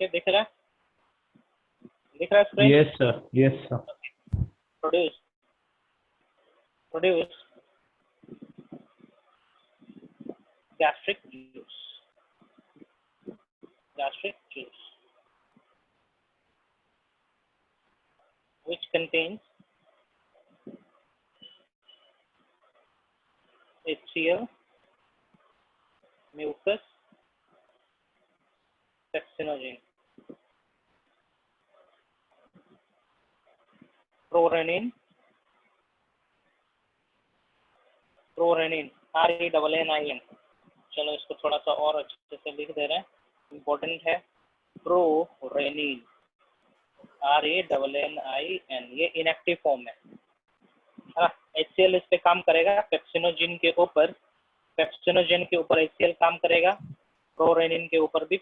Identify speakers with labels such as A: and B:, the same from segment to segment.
A: Okay, दिख रहा है screen?
B: Yes sir.
A: Produce gastric juice which contains HCl, mucus, pepsinogen, prorenin, RENNIN। चलो इसको थोड़ा सा और अच्छे से लिख दे रहे हैं, इम्पोर्टेंट है। प्रोरेनिन, RENNIN, ये इनएक्टिव फॉर्म है ना। HCl इस पे काम करेगा, पेप्सिनोजेन के ऊपर HCl काम करेगा, प्रोरेनिन के ऊपर भी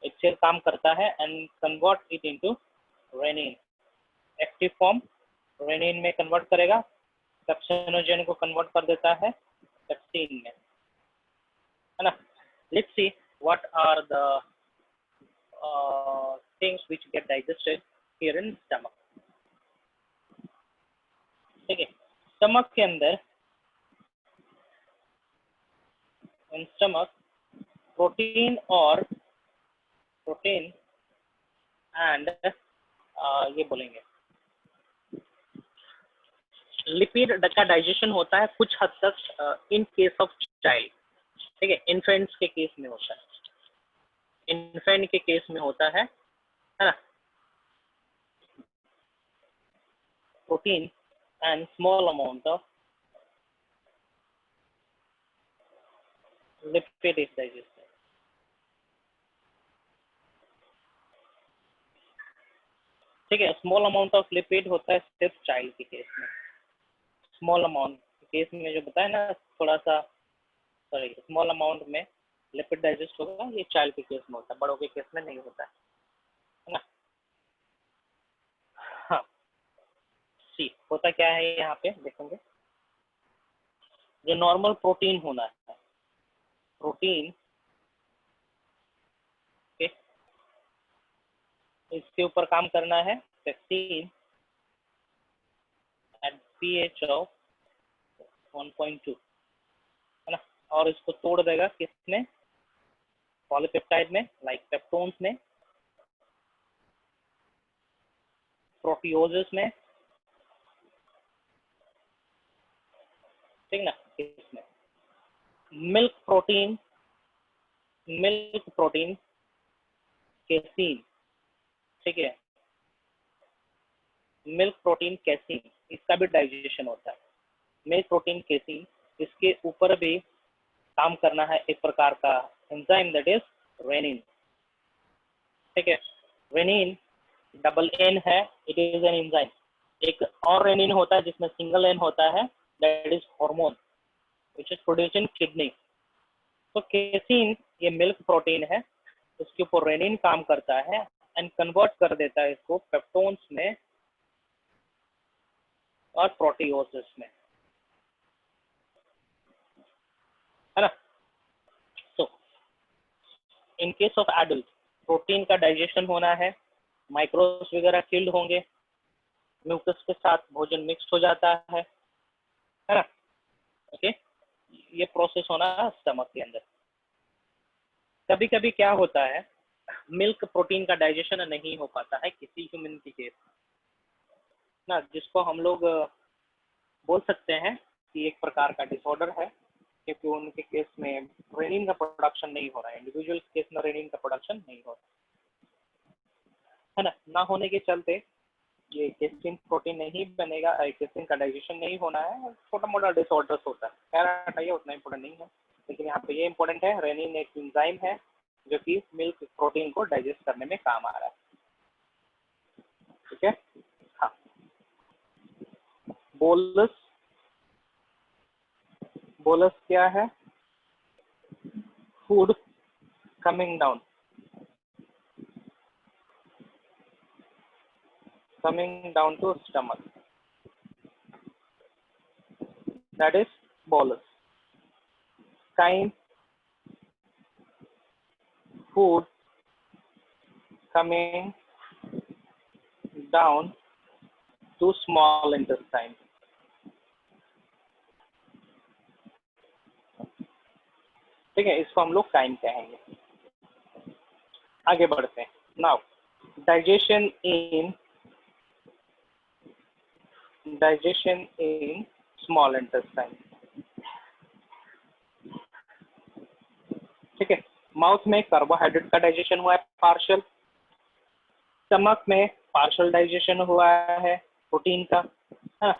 A: HCl काम करता है and convert it into renin. Active form renin में कन्वर्ट करेगा, पेप्सिनोजेन को कन्वर्ट कर देता है पेप्सिन में, है ना। Let's see what are the things which get digested here in stomach. ठीक है, स्टमक के अंदर इन स्टमक प्रोटीन एंड ये बोलेंगे लिपिड का डाइजेशन होता है कुछ हद तक इन केस ऑफ चाइल्ड। ठीक है, इन्फेंट्स के केस में होता है, इन्फेंट के केस में होता है ना। Protein and small amount of lipid is digested. ठीक है, स्मॉल अमाउंट ऑफ लिपिड होता है सिर्फ चाइल्ड के केस में। स्मॉल अमाउंट के केस में जो बताया ना, थोड़ा सा सॉरी, स्मॉल अमाउंट में लिपिड डाइजेस्ट होगा, ये चाइल्ड के केस में होता है, बड़ों के केस में नहीं होता है ना। हाँ, सी होता क्या है यहाँ पे देखेंगे, जो नॉर्मल प्रोटीन होना है, प्रोटीन इसके ऊपर काम करना है पेप्सिन एट pH ऑफ 1.2, है ना, और इसको तोड़ देगा किसमें, पॉलीपेप्टाइड में, लाइक पेप्टोन्स में, प्रोटियोजेस में, ठीक ना, इसमें मिल्क प्रोटीन केसीन। ठीक है, मिल्क प्रोटीन केसीन, इसका भी डाइजेशन होता है। मिल्क प्रोटीन केसीन, इसके ऊपर भी काम करना है एक प्रकार का एंजाइम, दैट इज रेनिन। ठीक है, रेनिन डबल एन है, इट इज एन एंजाइम। एक और रेनिन होता है जिसमें सिंगल एन होता है, that is hormone which is produced in kidney. तो केसीन ये मिल्क प्रोटीन है, उसके ऊपर रेनिन काम करता है एंड कन्वर्ट कर देता है इसको पेप्टोन्स में और प्रोटियोसिस में, है ना। So in case of adult, protein का डाइजेशन होना है, माइक्रोस वगैरह किल्ड होंगे, म्यूकस के साथ भोजन मिक्स हो जाता है ना। ओके, ये प्रोसेस होना है स्टमक के अंदर। कभी कभी क्या होता है, मिल्क प्रोटीन का डाइजेशन नहीं हो पाता है किसी ह्यूमन के केस ना, जिसको हम लोग बोल सकते हैं कि एक प्रकार का डिसऑर्डर है, क्योंकि उनके केस में रेनिन का प्रोडक्शन नहीं हो रहा है, इंडिविजुअल केस में रेनिन का प्रोडक्शन नहीं हो रहा है ना होने के चलते ये केसिन प्रोटीन नहीं बनेगा, केसिन का डाइजेशन नहीं होना है, छोटा मोटा डिसऑर्डर्स होता है। खैर हटाइए, उतना इंपॉर्टेंट नहीं है, लेकिन यहाँ पे ये इंपॉर्टेंट है, रेनिन एक एंजाइम है जो कि मिल्क प्रोटीन को डाइजेस्ट करने में काम आ रहा है। ठीक है, हाँ, बोलस क्या है, food coming down to stomach, that is bolus. Kind food coming down to small intestine. ठीक है, इसको हम लोग काइम कहेंगे। आगे बढ़ते हैं। नाउ डाइजेशन इन स्मॉल इंटेस्टाइन। ठीक है, माउथ में कार्बोहाइड्रेट का डाइजेशन हुआ है पार्शियल, स्टमक में पार्शियल डाइजेशन हुआ है प्रोटीन का, है ना।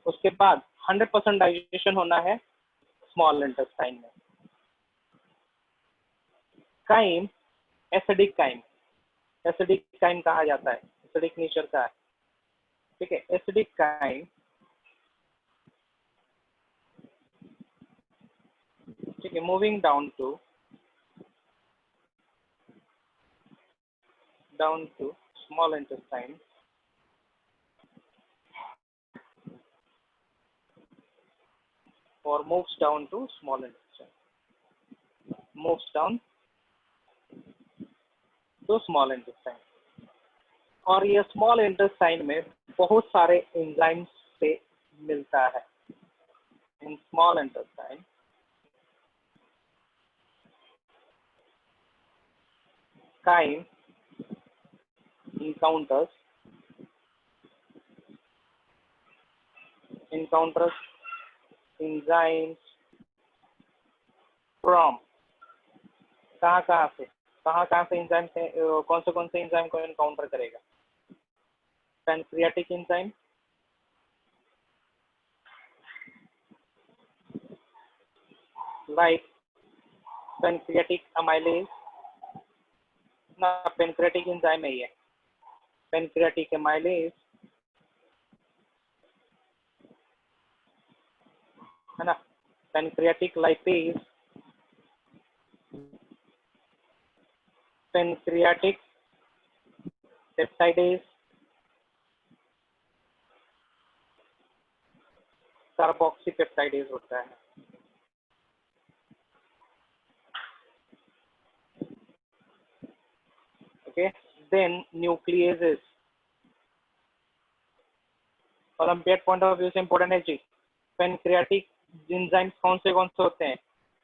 A: उसके बाद 100% डाइजेशन होना है स्मॉल इंटेस्टाइन में। Chyme acidic chyme, acidic chyme कहा जाता है, एसिडिक नेचर का है। ठीक है, एसिडिक काइम, ठीक है, moving down to small intestine, or moves down to small intestine, moves down to small intestine। और ये स्मॉल इंटेस्टाइन में बहुत सारे एंजाइम्स से मिलता है। In small intestine chyme encounters enzymes from कहाँ से एंजाइम से, कौन से एंजाइम को एनकाउंटर करेगा? Pancreatic enzyme, like pancreatic amylase ना, पैनक्रियाटिक एंजाइम है ये, पैनक्रियाटिक अमाइलेज, है ना, pancreatic lipase, pancreatic peptidase, carboxy peptidase होता है। Okay, then nucleases, olympiad point of view से इंपॉर्टेंट है जी। पैनक्रियाटिक एंजाइम्स कौन से होते हैं?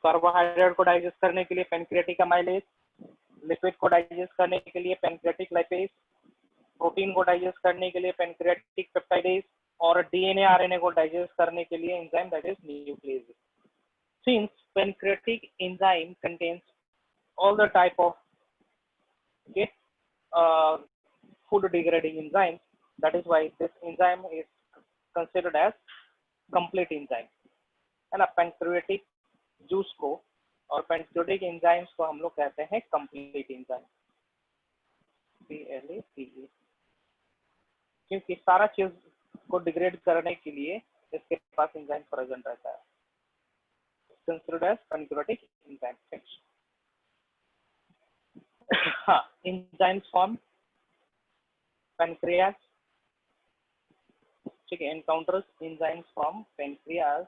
A: कार्बोहाइड्रेट को डाइजेस्ट करने के लिए पैनक्रियाटिक अमाइलेज, लिपिड को डाइजेस्ट करने के लिए पैनक्रियाटिक लाइपेज, प्रोटीन को डाइजेस्ट करने के लिए पैनक्रियाटिक पेप्टाइडेज, और डीएनए आरएनए को डाइजेस्ट करने के लिए enzyme that is nuclease. Since pancreatic enzyme contains all the type of okay, food degrading enzymes, that is why this enzyme is considered as complete enzyme, है ना। Pancreatic juice को और pancreatic enzymes को हम लोग कहते हैं कंप्लीट एंजाइम, PLACE, क्योंकि सारा चीज को डिग्रेड करने के लिए इसके पास एंजाइम प्रेजेंट रहता है, कंसिडर्ड एज पैनक्रियाटिक एंजाइम। हाँ, एंजाइम्स फ्रॉम पैनक्रियास, ठीक है, encounters enzymes from pancreas,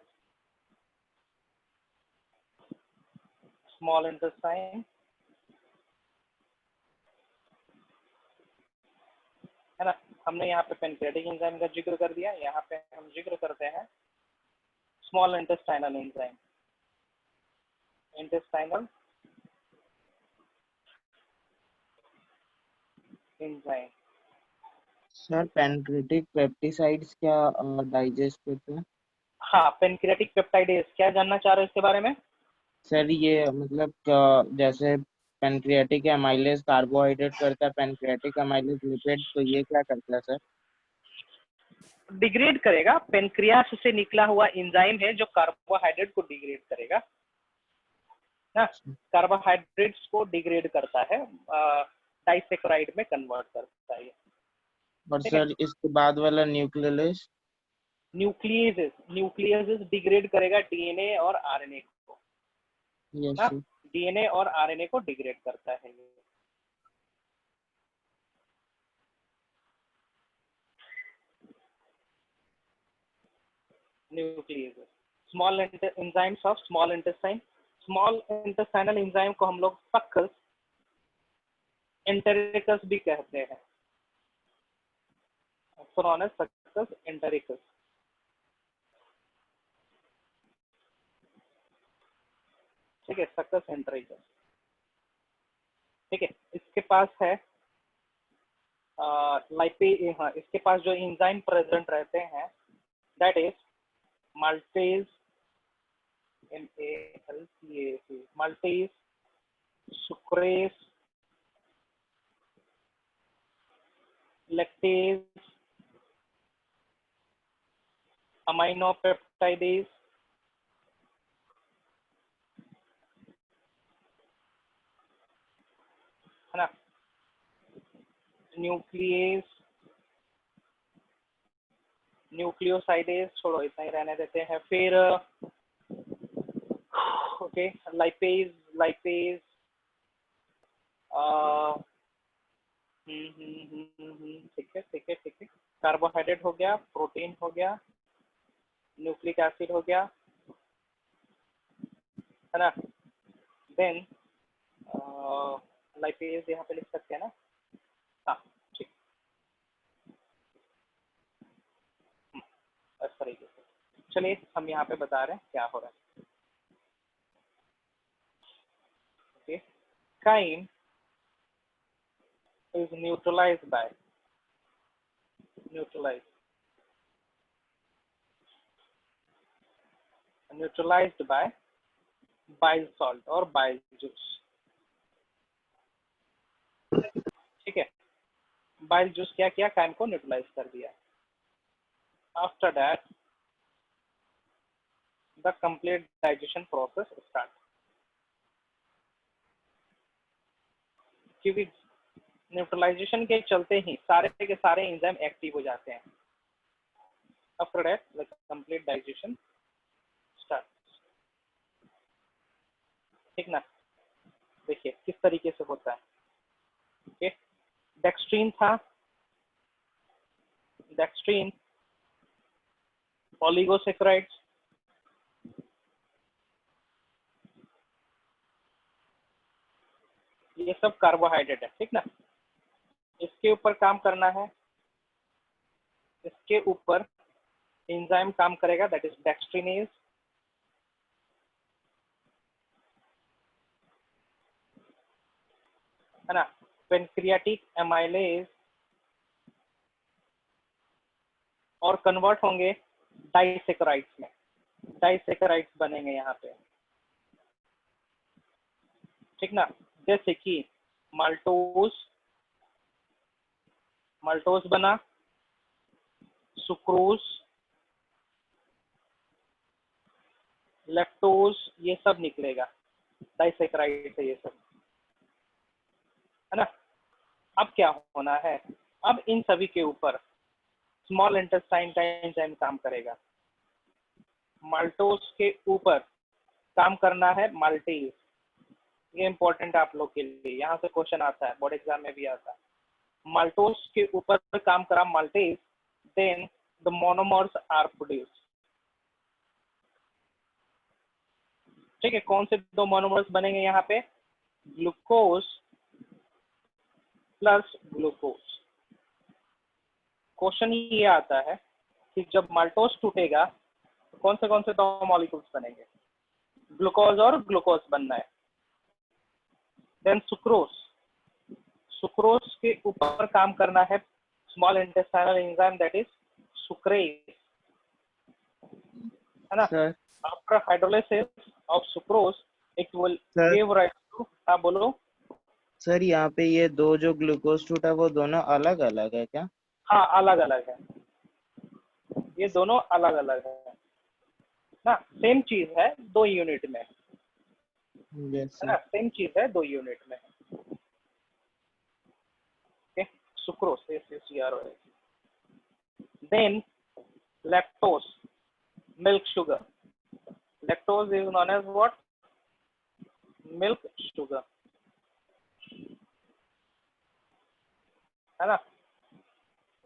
A: small intestine, है ना। हमने यहाँ पे पैनक्रियाटिक एंजाइम का जिक्र कर दिया, यहाँ पे हम जिक्र करते हैं small intestinal enzyme, intestinal enzyme.
B: Sir pancreatic peptidases क्या डाइजेस्ट करते हैं?
A: हाँ, पैनक्रियाटिक पेप्टाइडेज, क्या जानना चाह रहे हो इसके बारे में?
B: सर ये मतलब जैसे पैनक्रियाटिक अमाइलेज कार्बोहाइड्रेट करता है, पैनक्रियाटिक अमाइलेज लिपिड, तो ये क्या करता है सर?
A: डिग्रेड करेगा, पेनक्रियास से निकला हुआ एंजाइम है जो कार्बोहाइड्रेट को डिग्रेड करेगा ना, कार्बोहाइड्रेट्स को डिग्रेड करता है, डाइसेक्राइड में कन्वर्ट करता है।
B: और सर इसके बाद वाला न्यूक्लियस?
A: न्यूक्लियस डिग्रेड करेगा डीएनए और आरएनए को,
B: यस,
A: डीएनए और आरएनए को डिग्रेड करता है। Nucleus, small enzymes of small intestine, small intestinal enzyme को हम लोग सक्कल्स एंटेरिकस भी कहते हैं, नॉन एज सक्कस एंटेरिकस। ठीक है, सक्कस एंटेरिकस। ठीक है, इसके पास है लाइपे, हाँ, इसके पास जो एंजाइम प्रेजेंट रहते हैं that is maltase, MALTAZ, maltase, sucrase, lactase, aminopeptidase, है ना, न्यूक्लियस, न्यूक्लियोसाइडेज, छोड़ो इतना ही रहने देते हैं। फिर ओके, लाइपेज, लाइपेज, ठीक है ठीक है ठीक है। कार्बोहाइड्रेट हो गया, प्रोटीन हो गया, न्यूक्लिक एसिड हो गया, है ना। देन लाइपेज यहाँ पे लिख सकते हैं ना, हाँ ठीक, इस तरीके से। चलिए हम यहाँ पे बता रहे हैं क्या हो रहा है। Okay, chyme is neutralized by neutralized by bile salt और bile juice। ठीक है, bile juice क्या किया, काइम को न्यूट्रलाइज कर दिया। After that the complete digestion process start, क्योंकि न्यूट्रलाइजेशन के चलते ही सारे के सारे एंजाइम एक्टिव हो जाते हैं। After that the complete digestion start. ठीक ना, देखिए किस तरीके से होता है। ओके, डेक्स्ट्रीन था, डेक्स्ट्रीन, ओलिगोसेक्राइड्स, ये सब कार्बोहाइड्रेट है। ठीक ना, इसके ऊपर काम करना है, इसके ऊपर एंजाइम काम करेगा दैट इज डेक्स्ट्रीनेज, है ना। पेनक्रियाटिक एमाइलेज और कन्वर्ट होंगे डाइसेकेराइड्स में, डाइसेकेराइड्स बनेंगे यहाँ पे। ठीक ना, जैसे कि माल्टोज, माल्टोज बना, सुक्रोज, लैक्टोज, ये सब निकलेगा, डाइसेकेराइड से ये सब, है ना। अब क्या होना है, अब इन सभी के ऊपर स्मॉल इंटेस्टाइन का एंजाइम काम करेगा। माल्टोज के ऊपर काम करना है माल्टेज, ये इंपॉर्टेंट आप लोग के लिए, यहाँ से क्वेश्चन आता है, बोर्ड एग्जाम में भी आता है। माल्टोज के ऊपर काम करा maltase, then the monomers are produced. ठीक है, कौन से दो मोनोमर्स बनेंगे यहाँ पे, ग्लूकोज प्लस ग्लूकोज। क्वेश्चन ये आता है कि जब माल्टोज टूटेगा तो कौन से दो मॉलिक्यूल्स बनेंगे, ग्लूकोज और ग्लूकोज बनना है। देन सुक्रोज, सुक्रोज के ऊपर काम करना है small intestinal enzyme that is sucrase, है ना।
B: Sir
A: after hydrolysis of sucrose it will
B: sir
A: give rise to, हाँ बोलो।
B: सर यहाँ पे ये दो जो ग्लूकोज टूटा वो दोनों अलग अलग है क्या?
A: हाँ अलग अलग है, ये दोनों अलग अलग है ना, सेम चीज है दो यूनिट में, है
B: जैसे
A: ना, सेम चीज है दो यूनिट में। Okay, sucrose, SUCROS। Then lactose, milk sugar, lactose is known as what, milk sugar, है ना,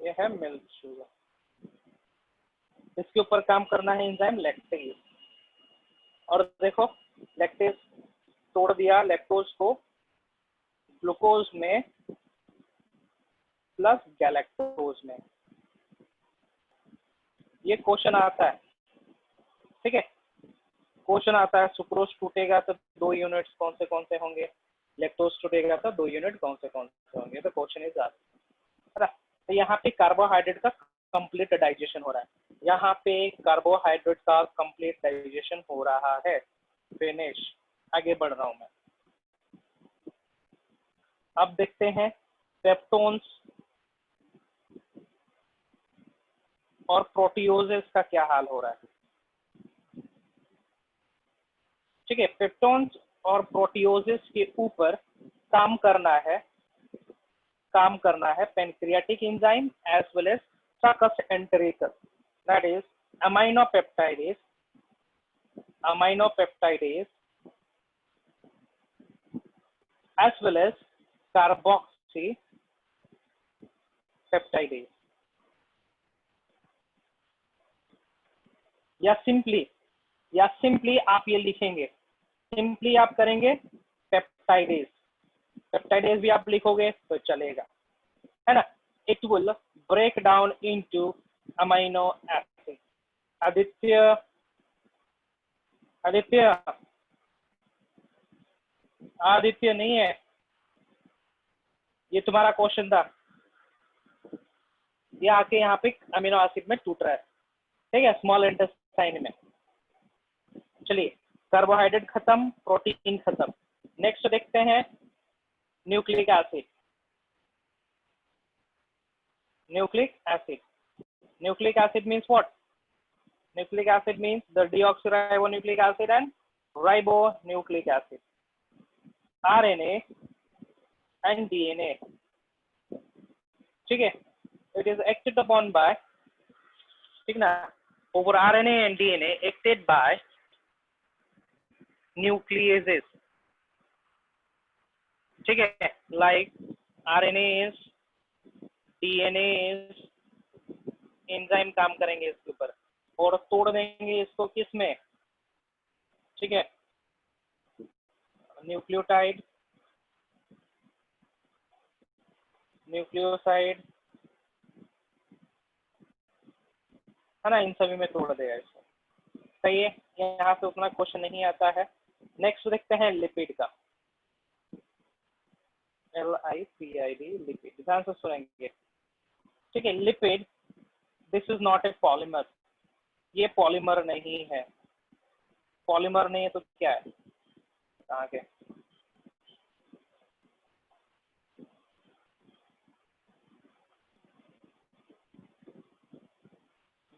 A: ये है मिल्क शुगर। इसके ऊपर काम करना है एंजाइम लैक्टेज, और देखो लैक्टेज तोड़ दिया लैक्टोज को, ग्लूकोज में प्लस गैलेक्टोज में। ये क्वेश्चन आता है, ठीक है, क्वेश्चन आता है सुक्रोज टूटेगा तो 2 यूनिट्स कौन से होंगे, लैक्टोज टूटेगा तो 2 यूनिट कौन से होंगे, तो क्वेश्चन इज आस्क्ड, है ना। तो यहाँ पे कार्बोहाइड्रेट का कंप्लीट डाइजेशन हो रहा है, यहाँ पे कार्बोहाइड्रेट का कंप्लीट डाइजेशन हो रहा है। फिनिश। आगे बढ़ रहा हूं मैं। अब देखते हैं पेप्टोन्स और प्रोटियोजेस का क्या हाल हो रहा है। ठीक है, पेप्टोन्स और प्रोटियोजेस के ऊपर काम करना है pancreatic enzyme as well as succus entericus, that is aminopeptidase as well as carboxypeptidase। या सिंपली आप ये लिखेंगे, सिंपली आप करेंगे पेप्टाइडेज भी आप लिखोगे तो चलेगा, है ना। It will break down into amino acid. Aditya नहीं है, ये तुम्हारा क्वेश्चन था, ये आके यहाँ पे अमीनो एसिड में टूट रहा है, ठीक है, स्मॉल इंटेस्टाइन में। चलिए, कार्बोहाइड्रेट खत्म, प्रोटीन खत्म। नेक्स्ट देखते हैं nucleic acid. Nucleic acid means what? Nucleic acid means the deoxyribonucleic acid and ribonucleic acid, RNA and DNA, ठीक है। It is acted upon by, ठीक ना, over RNA and DNA acted by nucleases, ठीक है, like RNA is, DNA is, enzyme काम करेंगे इसके ऊपर और तोड़ देंगे इसको किस में, ठीक है, न्यूक्लियोटाइड, न्यूक्लियोसाइड, है ना, इन सभी में तोड़ देगा इसको। सही है, यहाँ से उतना क्वेश्चन नहीं आता है। नेक्स्ट देखते हैं लिपिड का, LIPID, लिपिड, ध्यान से सुनेंगे, ठीक है। Lipid, this is not a polymer, ये पॉलीमर नहीं है। पॉलीमर नहीं है तो क्या है, कहाँ के,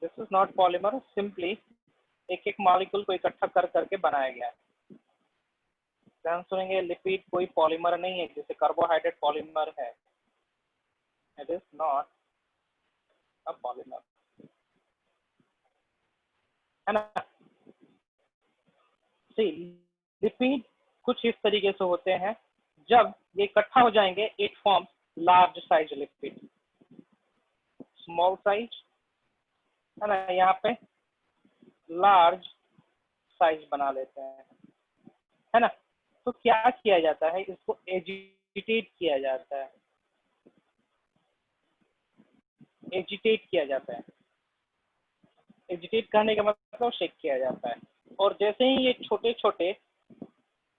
A: this is not polymer, simply एक एक मॉलिक्यूल को इकट्ठा कर करके बनाया गया है। ध्यान सुनेंगे, लिपिड कोई पॉलीमर नहीं है, जैसे कार्बोहाइड्रेट पॉलीमर है, it is not a polymer, है ना। सी, लिपिड कुछ इस तरीके से होते हैं, जब ये इकट्ठा हो जाएंगे it forms large size lipid, small size, है ना, यहाँ पे लार्ज साइज बना लेते हैं, है ना। तो क्या किया जाता है, इसको एजिटेट किया जाता है, एजिटेट करने का मतलब शेक किया जाता है। और जैसे ही ये छोटे छोटे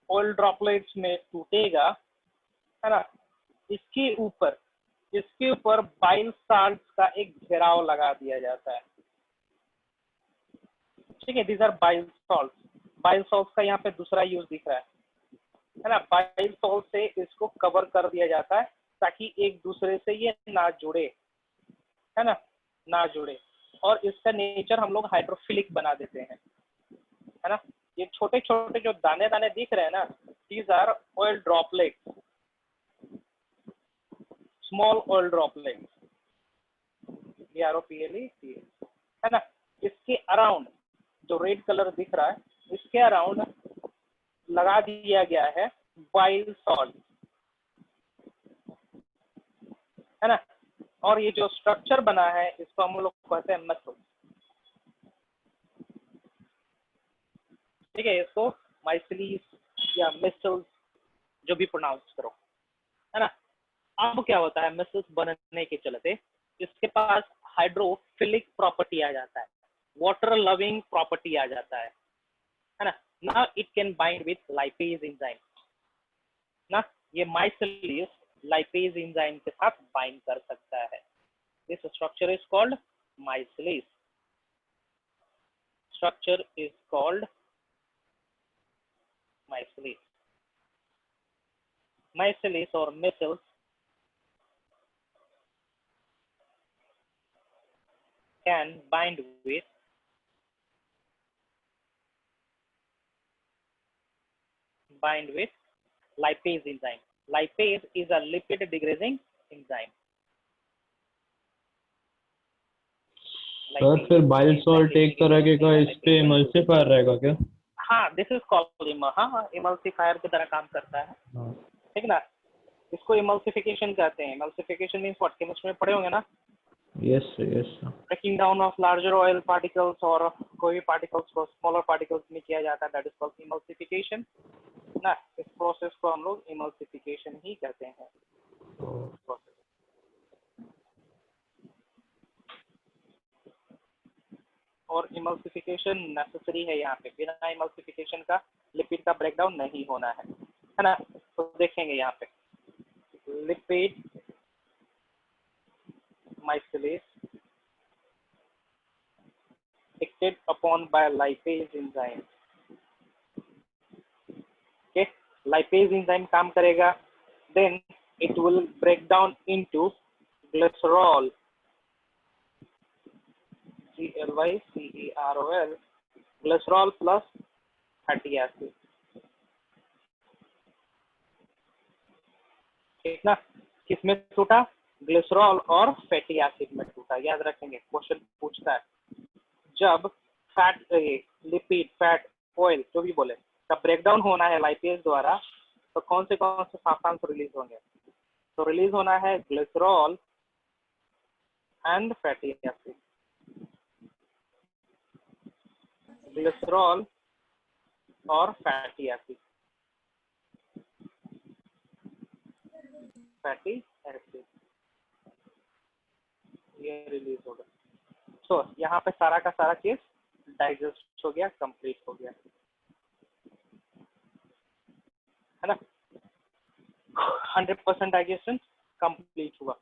A: ऑयल ड्रॉपलेट्स में टूटेगा, है ना, इसके ऊपर बाइल साल्ट्स का एक घेराव लगा दिया जाता है, ठीक है। दीज आर बाइल सॉल्ट्स का यहाँ पे दूसरा यूज दिख रहा है ना। बाइल सॉल्ट से इसको कवर कर दिया जाता है ताकि एक दूसरे से ये ना जुड़े, है ना जुड़े। और इसका नेचर हम लोग हाइड्रोफिलिक बना देते हैं, है ना। ये छोटे छोटे जो दाने दाने दिख रहे हैं ना, these are oil droplets, small oil droplets, DROPLE, है ना। इसके अराउंड जो रेड कलर दिख रहा है, इसके अराउंड लगा दिया गया है बाइल सॉल्ट, है ना। और ये जो स्ट्रक्चर बना है इसको हम लोग कहते हैं मसल, ठीक है। इसको माइसिलीस या मिसल्स जो भी प्रोनाउंस करो, है ना। अब क्या होता है, मिसल्स बनने के चलते इसके पास हाइड्रोफिलिक प्रॉपर्टी आ जाता है, वाटर लविंग प्रॉपर्टी आ जाता है ना। Now it can bind with lipase enzyme ना, ये माइसिलिस लाइपेज एंजाइम के साथ बाइंड कर सकता है। This structure is called micelles, structure is called micelles. Micells or micelles can bind with lipase enzyme. Lipase is a lipid degrading enzyme.
C: Sir फिर bile salt एक तरह के का इस पे इमल्सिफायर रहेगा क्या?
A: हाँ, दिस इज कॉल्ड हाँ, इमल्सिफायर की तरह काम करता है, ठीक ना। इसको इमल्सिफिकेशन कहते हैं। इमल्सिफिकेशन मींस व्हाट, केमिस्ट्री में पढ़े होंगे ना।
C: Yes yes.
A: Breaking down of larger oil particles, और कोई भी पार्टिकल्स को स्मॉलर पार्टिकल्स में किया जाता है, दैट इज कॉल्ड इमल्सिफिकेशन ना। इस प्रोसेस को हम लोग इमल्सिफिकेशन ही कहते हैं। और इमल्सिफिकेशन नेसेसरी है यहाँ पे, बिना इमल्सिफिकेशन का लिपिड का ब्रेकडाउन नहीं होना है ना। तो देखेंगे यहाँ पे lipid माइसिलेज acted upon by lipase enzyme। okay, lipase enzyme काम करेगा, then it will break down into glycerol, glycerol, glycerol plus fatty acid, ठीक ना। किसमें टूटा, ग्लिसरॉल और फैटी एसिड में टूटा। याद रखेंगे, क्वेश्चन पूछता है जब फैट, लिपिड, फैट, ऑयल जो भी बोले, तब ब्रेकडाउन होना है लाइपेज द्वारा, तो कौन से सब्सटेंस रिलीज होंगे? तो रिलीज होना है glycerol and fatty acid, glycerol और फैटी एसिड, फैटी एसिड ये रिलीज होगा। तो यहाँ पे सारा का सारा केस डाइजेस्ट हो गया, कंप्लीट हो गया, है ना। 100% डाइजेशन कंप्लीट हुआ,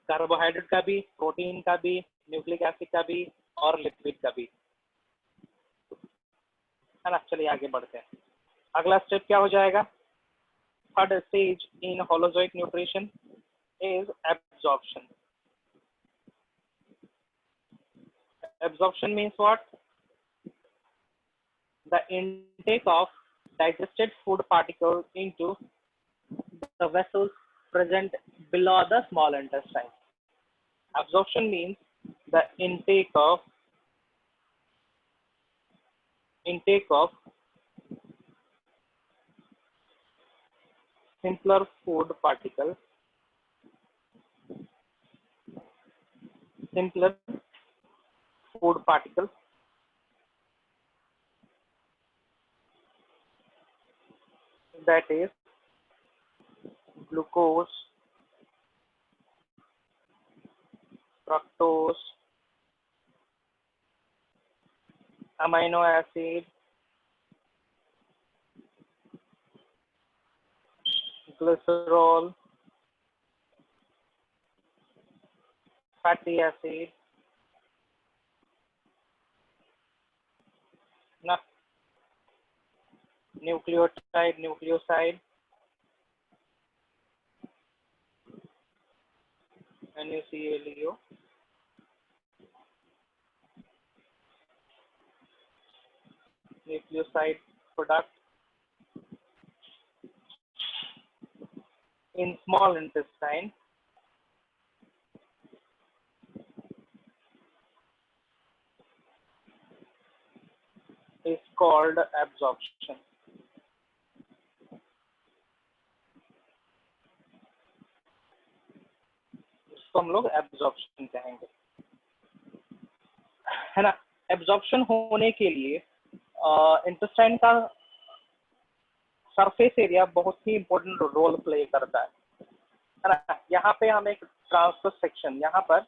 A: कार्बोहाइड्रेट का भी, प्रोटीन का भी, न्यूक्लिक एसिड का भी और लिपिड का भी, है ना। चलिए आगे बढ़ते हैं। अगला स्टेप क्या हो जाएगा? Third stage in holozoic nutrition is absorption. Absorption means what? The intake of digested food particles into the vessels present below the small intestine. Absorption means the intake of simpler food particles, that is glucose, fructose, amino acid, glycerol, fatty acid, na, nucleotide, nucleoside, NaClO, nucleoside product in small intestine is called absorption. इसको हम लोग absorption कहेंगे, है ना। Absorption होने के लिए intestine का सरफेस एरिया बहुत ही इंपॉर्टेंट रोल प्ले करता है ना। यहाँ पे हम एक ट्रांसवर्स सेक्शन, यहाँ पर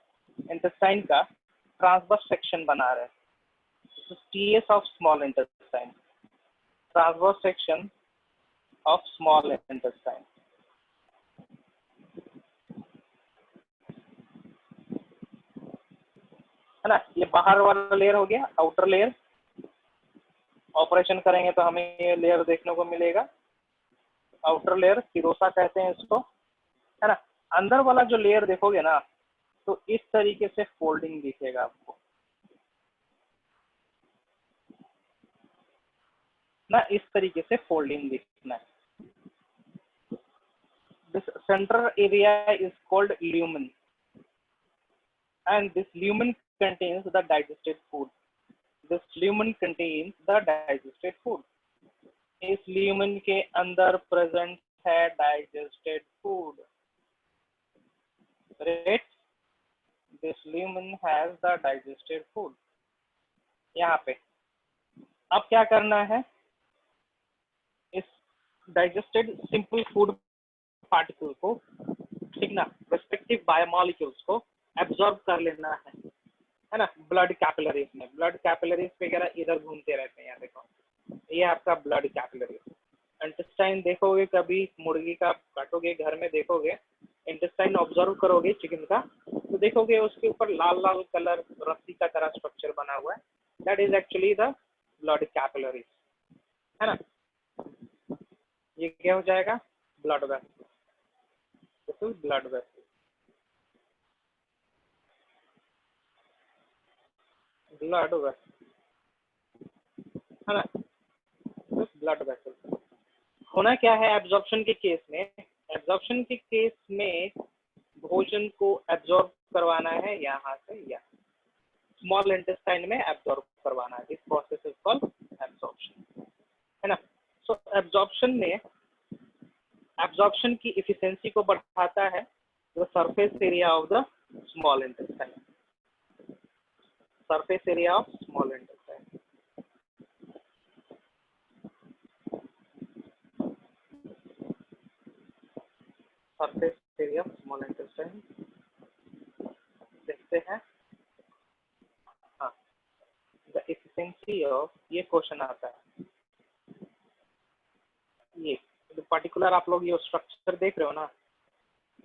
A: इंटेस्टाइन का ट्रांसवर्स सेक्शन बना रहे हैं, TS of small intestine, transverse section of small intestine, है ना। ये बाहर वाला लेयर हो गया, आउटर लेयर। ऑपरेशन करेंगे तो हमें ये लेयर देखने को मिलेगा, आउटर लेयर, सिरोसा कहते हैं इसको, है ना। अंदर वाला जो लेयर देखोगे ना, तो इस तरीके से फोल्डिंग दिखेगा आपको ना, इस तरीके से फोल्डिंग दिखना है। This central area is called lumen, and this lumen contains the digested food. This lumen contains the digested food. इस lumen के अंदर present है digested food. Right? This lumen has the digested food. यहाँ पे अब क्या करना है, इस digested simple food particle को, ठीक ना, respective biomolecules को एब्जॉर्ब कर लेना है ना, ब्लड कैपिलरीज में। ब्लड कैपिलरीज वगैरह इधर घूमते रहते हैं, यहाँ देखो, ये आपका ब्लड कैपिलरीज। इंटेस्टाइन देखोगे, कभी मुर्गी का काटोगे, घर में देखोगे, इंटेस्टाइन ऑब्जर्व करोगे चिकन का, तो देखोगे उसके ऊपर लाल लाल कलर रस्सी का तरह स्ट्रक्चर बना हुआ है, that is actually the blood capillaries, है ना। ये क्या हो जाएगा, blood vessel, this is blood vessel, blood vessel, है ना, ब्लड वेसल। होना क्या है एब्जॉर्प्शन के केस में, एब्जॉर्प्शन के केस में भोजन को एब्जॉर्ब करवाना है यहाँ से, या स्मॉल इंटेस्टाइन में एब्जॉर्ब करवाना है, this process is called absorption, है ना। सो एब्जॉर्प्शन में, एब्जॉर्प्शन की इफिशिएंसी को बढ़ाता है the surface area of the small intestine, surface area of small intestine. Surface area of small intestine देखते हैं। हाँ, the efficiency of, ये क्वेश्चन आता है, ये पर्टिकुलर आप लोग ये स्ट्रक्चर देख रहे हो ना,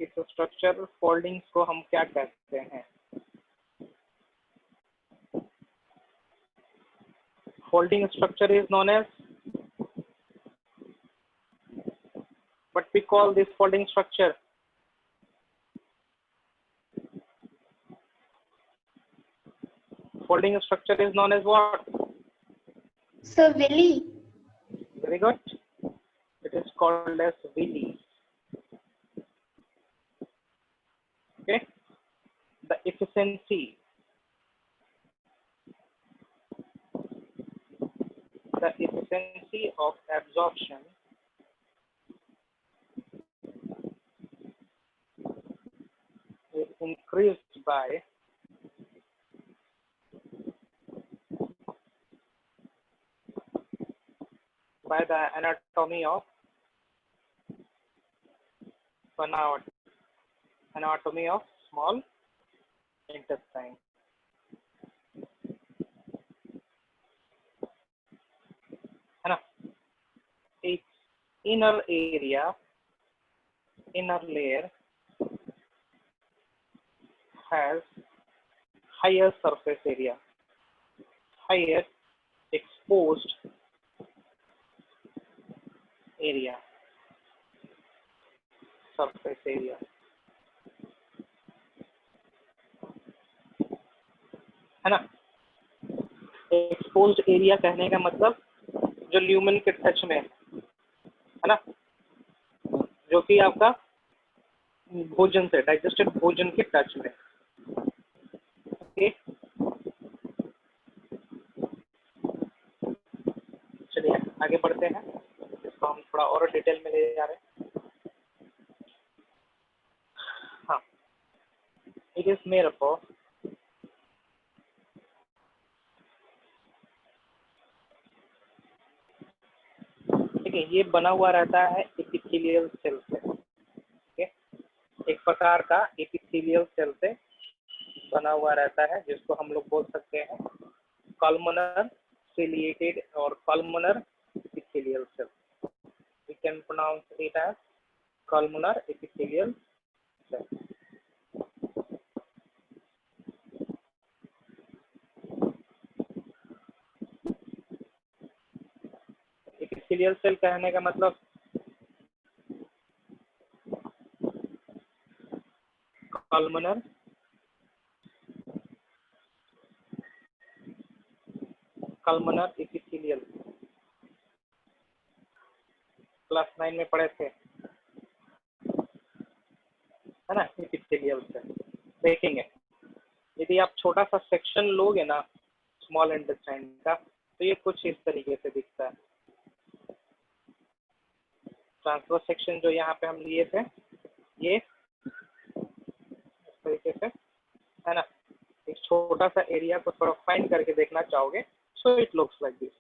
A: इस स्ट्रक्चर फोल्डिंग्स को हम क्या कहते हैं, folding structure is known as, what we call this folding structure, folding structure is known as what?
D: So villi.
A: Very good, it is called as villi. Okay, the efficiency, the efficiency of absorption is increased by the anatomy of small intestine, है ना। its inner area, inner layer has higher surface area, higher exposed area, surface area, है ना। Exposed area कहने का मतलब जो lumen के touch में है ना, जो कि आपका भोजन से, डाइजेस्टेड भोजन के टच में। ओके, चलिए आगे बढ़ते हैं, इसको हम थोड़ा और डिटेल में ले जा रहे हैं। हाँ, it is made up of ठीक है, ये बना हुआ रहता है एपिथेलियल सेल से। ठीक है, एक प्रकार का एपिथेलियल सेल से बना हुआ रहता है, जिसको हम लोग बोल सकते हैं कॉलमनर ciliated और columnar epithelial cell. We can pronounce it as columnar epithelial cell. epithelial cell कहने का मतलब columnar epithelial, क्लास 9 में पढ़े थे, है ना, epithelial cell। देखेंगे यदि आप छोटा सा सेक्शन लोगे ना स्मॉल इंटेस्टाइन का, तो ये कुछ इस तरीके से दिखता है। ट्रांसवर्स सेक्शन जो यहाँ पे हम लिए थे, ये इस तरीके से, है ना, एक छोटा सा एरिया को थोड़ा फाइन करके देखना चाहोगे, so it looks like this,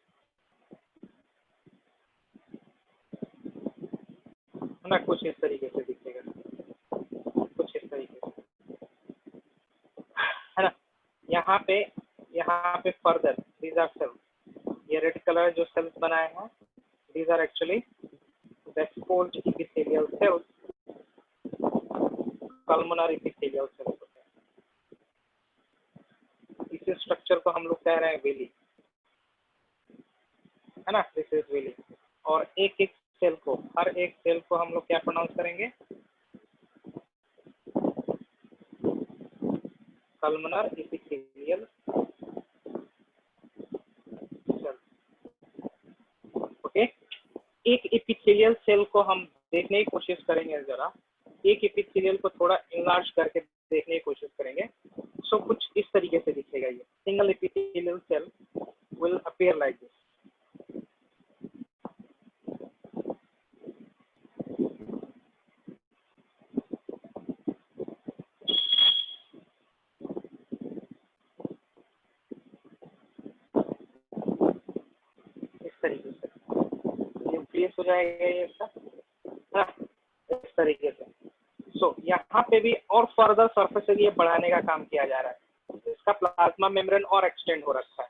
A: है ना, कुछ इस तरीके से दिखेगा, कुछ इस तरीके से, है ना। यहाँ पे फर्दर दीज आर सेल्स, ये रेड कलर जो सेल्स बनाए हैं, these are actually the exposed epithelial cells, columnar epithelial cells होते हैं। इस स्ट्रक्चर को हम लोग कह रहे हैं वेली, है ना, दिस इज वेली। और एक एक सेल को, हर एक सेल को हम लोग क्या प्रोनाउंस करेंगे, कल्मनर एपिथेलियल सेल। ओके, एक एपिथेलियल सेल को हम देखने की कोशिश करेंगे, जरा एक एपिथेलियल को थोड़ा इनलार्ज करके देखने की कोशिश करेंगे, सो कुछ इस तरीके से दिखेगा। ये single epithelial cell will appear like this. तरीके से न्यूक्लियस हो जाएगा ये इसका, है ना, इस तरीके से। सो यहाँ पे भी और फर्दर सरफेस एरिया बढ़ाने का काम किया जा रहा है, इसका प्लाज्मा मेम्ब्रेन और एक्सटेंड हो रखा है।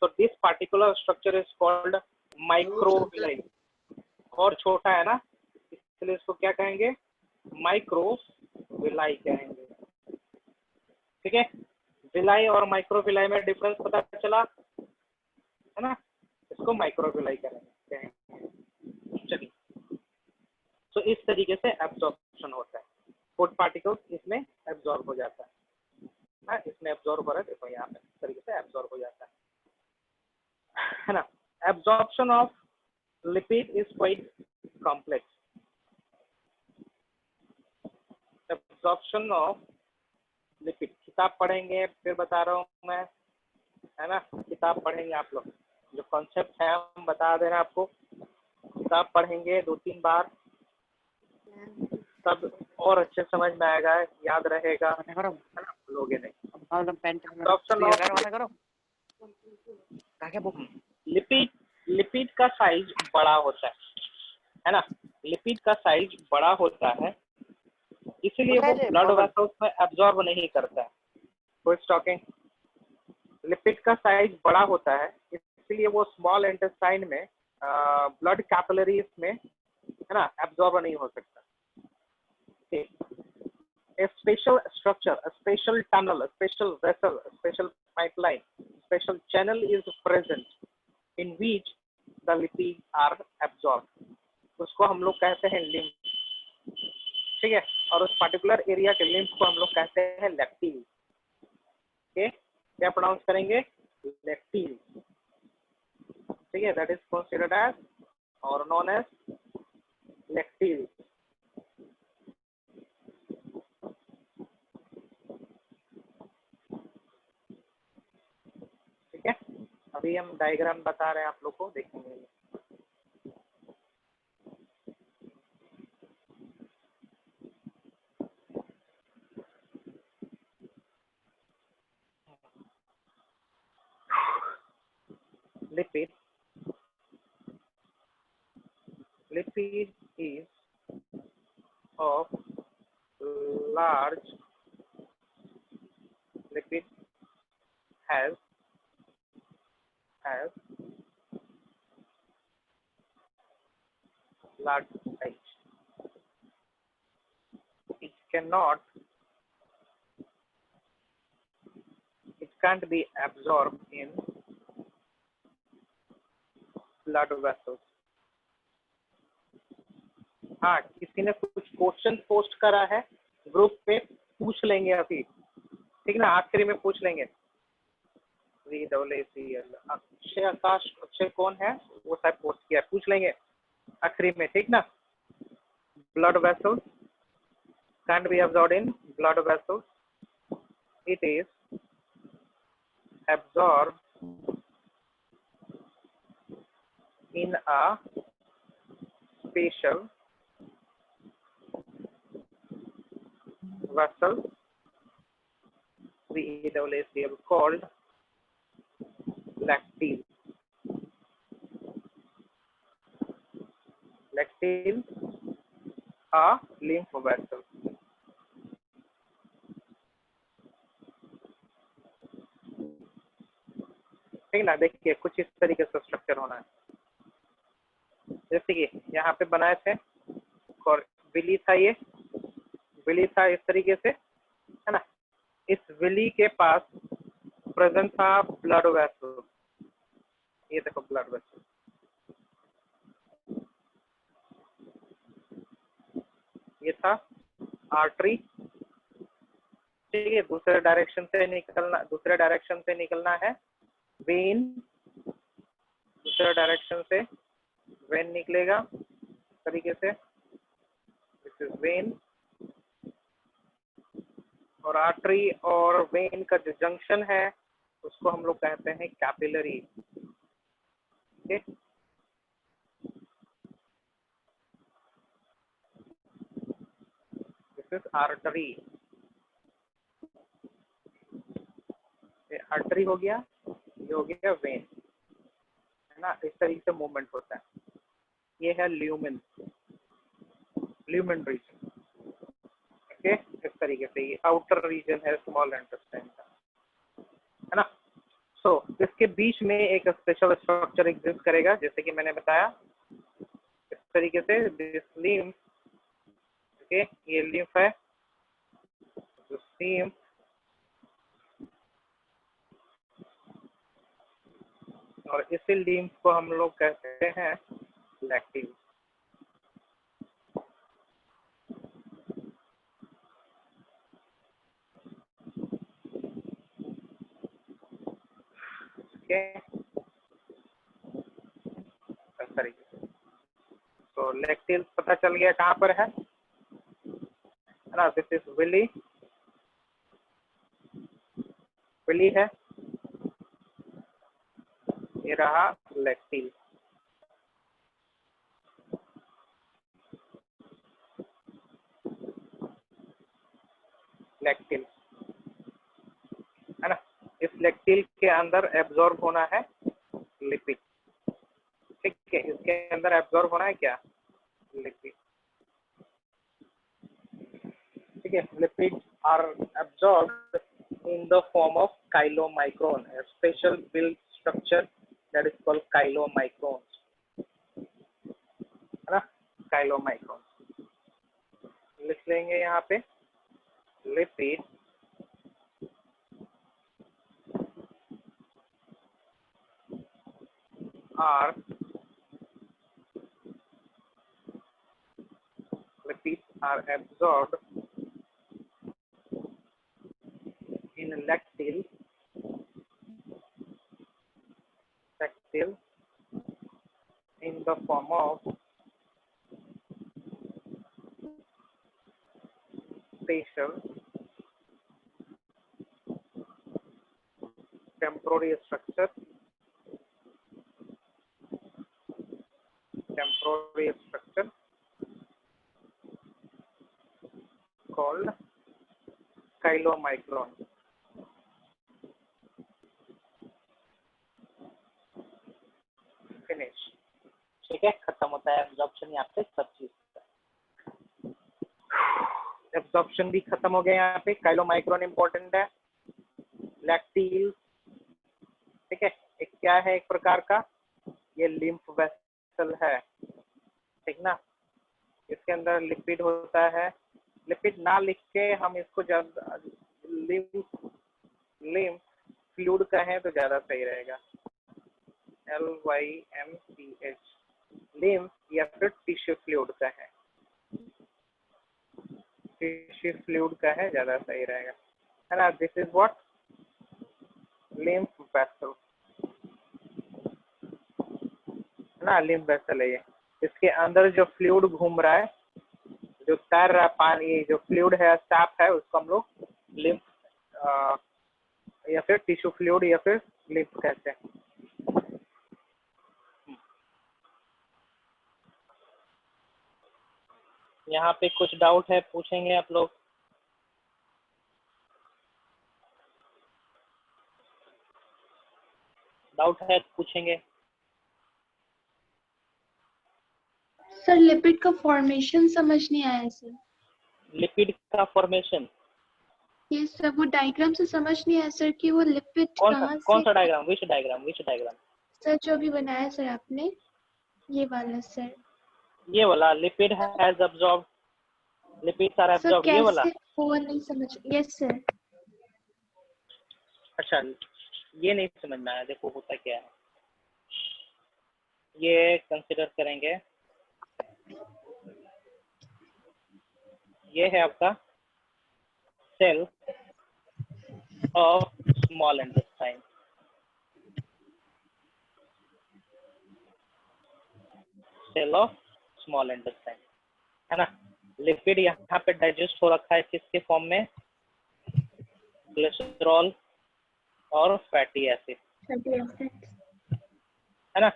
A: So this particular structure is called microvilli, और छोटा है ना, इसलिए इसको क्या कहेंगे, माइक्रोविलाई कहेंगे। ठीक है, विलाई और माइक्रोविलाई में डिफरेंस पता चला, है ना, इसको माइक्रोविलाई करेंगे। चलिए, तो इस तरीके से एब्जॉर्प्शन होता है, फूड पार्टिकल्स इसमें एब्जॉर्ब हो जाता है, इसमें एब्जॉर्ब हो रहा है, देखो यहाँ पे इस तरीके से एब्जॉर्ब हो जाता है ना। Absorption of lipid is quite complex. Absorption of lipid, किताब पढ़ेंगे, फिर बता रहा हूँ मैं, है ना, किताब पढ़ेंगे आप लोग, जो कॉन्सेप्ट है हम बता दे रहे हैं आपको, किताब पढ़ेंगे 2-3 बार, तब और अच्छे समझ में आएगा, याद रहेगा, है ना, भूलोगे नहीं। लिपिड का साइज बड़ा होता है ना, लिपिड का साइज बड़ा होता है, इसलिए वो ब्लड वेसल्स में एब्जॉर्ब नहीं करता है। कोई स्टॉकिंग, लिपिड का साइज बड़ा होता है, इसलिए वो स्मॉल इंटेस्टाइन में ब्लड कैपिलरीज में, है ना, एब्जॉर्ब नहीं हो सकता। A special structure, a special tunnel, a special vessel, a special pipeline, special channel is present in which the lipids are absorbed. उसको हम लोग कहते हैं लिम्फ, ठीक है, और उस पर्टिकुलर एरिया के लिम्फ को हम लोग कहते हैं लेक्टिल। ओके, क्या प्रोनाउंस करेंगे, लेक्टिल, ठीक है, दैट इज कंसीडर्ड एज और नोन एज लेक्टिल। ठीक है, अभी हम डायग्राम बता रहे हैं आप लोग को, देखेंगे। Lipid lipid is of large lipid has large size. It can't be absorbed in blood vessels. हाँ, किसी ने कुछ क्वेश्चन पोस्ट करा है ग्रुप पे, पूछ लेंगे अभी, ठीक ना, आखिरी में पूछ लेंगे। अक्षय आकाश, अक्षय कौन है वो शायद पोस्ट किया, पूछ लेंगे आखिरी में, ठीक ना। Blood vessels can't be absorbed in blood vessels. It is absorbed in a special vessel, VASL, called lacteal. Lacteal, a lymph vessel. ठीक ना, देखिए कुछ इस तरीके से स्ट्रक्चर होना है, जैसे कि यहाँ पे बनाए थे, और विली था, ये विली था इस तरीके से, है ना। इस विली के पास प्रेजेंट था ब्लड वेसल, ये देखो ब्लड वेसल, ये था आर्टरी, ठीक है। दूसरे डायरेक्शन से निकलना है वेन, दूसरे डायरेक्शन से वेन निकलेगा तरीके से, दिस इज वेन, और आर्टरी और वेन का जो जंक्शन है उसको हम लोग कहते हैं कैपिलरी, ठीक है। दिस इज आर्टरी, ये आर्टरी हो गया, ये हो गया वेन, है ना। इस तरीके से मूवमेंट होता है। ये है ल्यूमेन रीजन, ओके। इस तरीके से ये आउटर रीजन है स्मॉल इंटेस्टाइन का, है ना। सो इसके बीच में एक स्पेशल स्ट्रक्चर एग्जिस्ट करेगा, जैसे कि मैंने बताया इस तरीके से, दिस लिम्फ, ओके, ये लिम्फ है, लिम्फ, और इसी लिम्फ को हम लोग कहते हैं लैक्टिन, ओके, इस तरीके से। तो लैक्टिन पता चल गया कहाँ पर है ना। दिस इज विली है, ये रहा लैक्टिन, है ना। इस लैक्टिल के अंदर एब्जॉर्ब होना है लिपिड, ठीक है। इसके अंदर एब्जॉर्ब होना है क्या, लिपिड, ठीक है। Lipid are absorbed in the form of chylomicron, a special built structure that is called chylomicrons, है ना, chylomicron लिख लेंगे यहाँ पे। Lipid are absorbed in lactil in the form of spatial temporary structure called chylomicron, finish, ठीक ठीक है, खत्म होता है एब्जॉर्प्शन यहाँ पे सब चीज का। एब्जॉर्प्शन भी खत्म हो गया यहाँ पे। काइलोमाइक्रोन इंपॉर्टेंट है। लैक्टील, ठीक है, एक क्या है, एक प्रकार का ये लिम्फ वेसल है, ठीक ना। इसके अंदर लिपिड होता है। लिपिड ना लिख के हम इसको ज्यादा लिम्फ फ्लूइड कहें तो ज्यादा सही रहेगा। LYMPH, लिम्फ या फिर टिश्यू फ्लूइड का है, टिश्यू फ्लूइड का है ज्यादा सही रहेगा, है ना। This is what lymph vessel, है ना, लिम्फ वेसल है ये। इसके अंदर जो फ्लूइड घूम रहा है, जो तैर रहा है पानी, जो फ्लूइड है, साफ है, उसको हम लोग लिम्फ या फिर टिश्यू फ्लूइड या फिर लिम्फ कहते हैं। यहाँ पे कुछ डाउट है, पूछेंगे आप लोग। डाउट है पूछेंगे।
D: सर लिपिड का फॉर्मेशन समझ नहीं आया सर।
A: लिपिड का फॉर्मेशन,
D: ये सर वो डायग्राम से समझ नहीं आया सर कि वो लिपिड कहाँ
A: कौन
D: से।
A: सा डायग्राम, विच डायग्राम?
D: सर जो अभी बनाया सर आपने, ये वाला सर।
A: ये वाला lipid has absorb, lipids are
D: sir
A: absorb, ये वाला।
D: कैसे, वो नहीं समझ। Yes sir.
A: अच्छा, ये नहीं समझ में आया। देखो होता क्या है, ये कंसिडर करेंगे। ये है आपका cell of small intestine, cell of small intestine, है ना। लिपिड यहाँ पे डाइजेस्ट हो रखा है किसके फॉर्म में, ग्लिसरॉल और फैटी एसिड, है ना,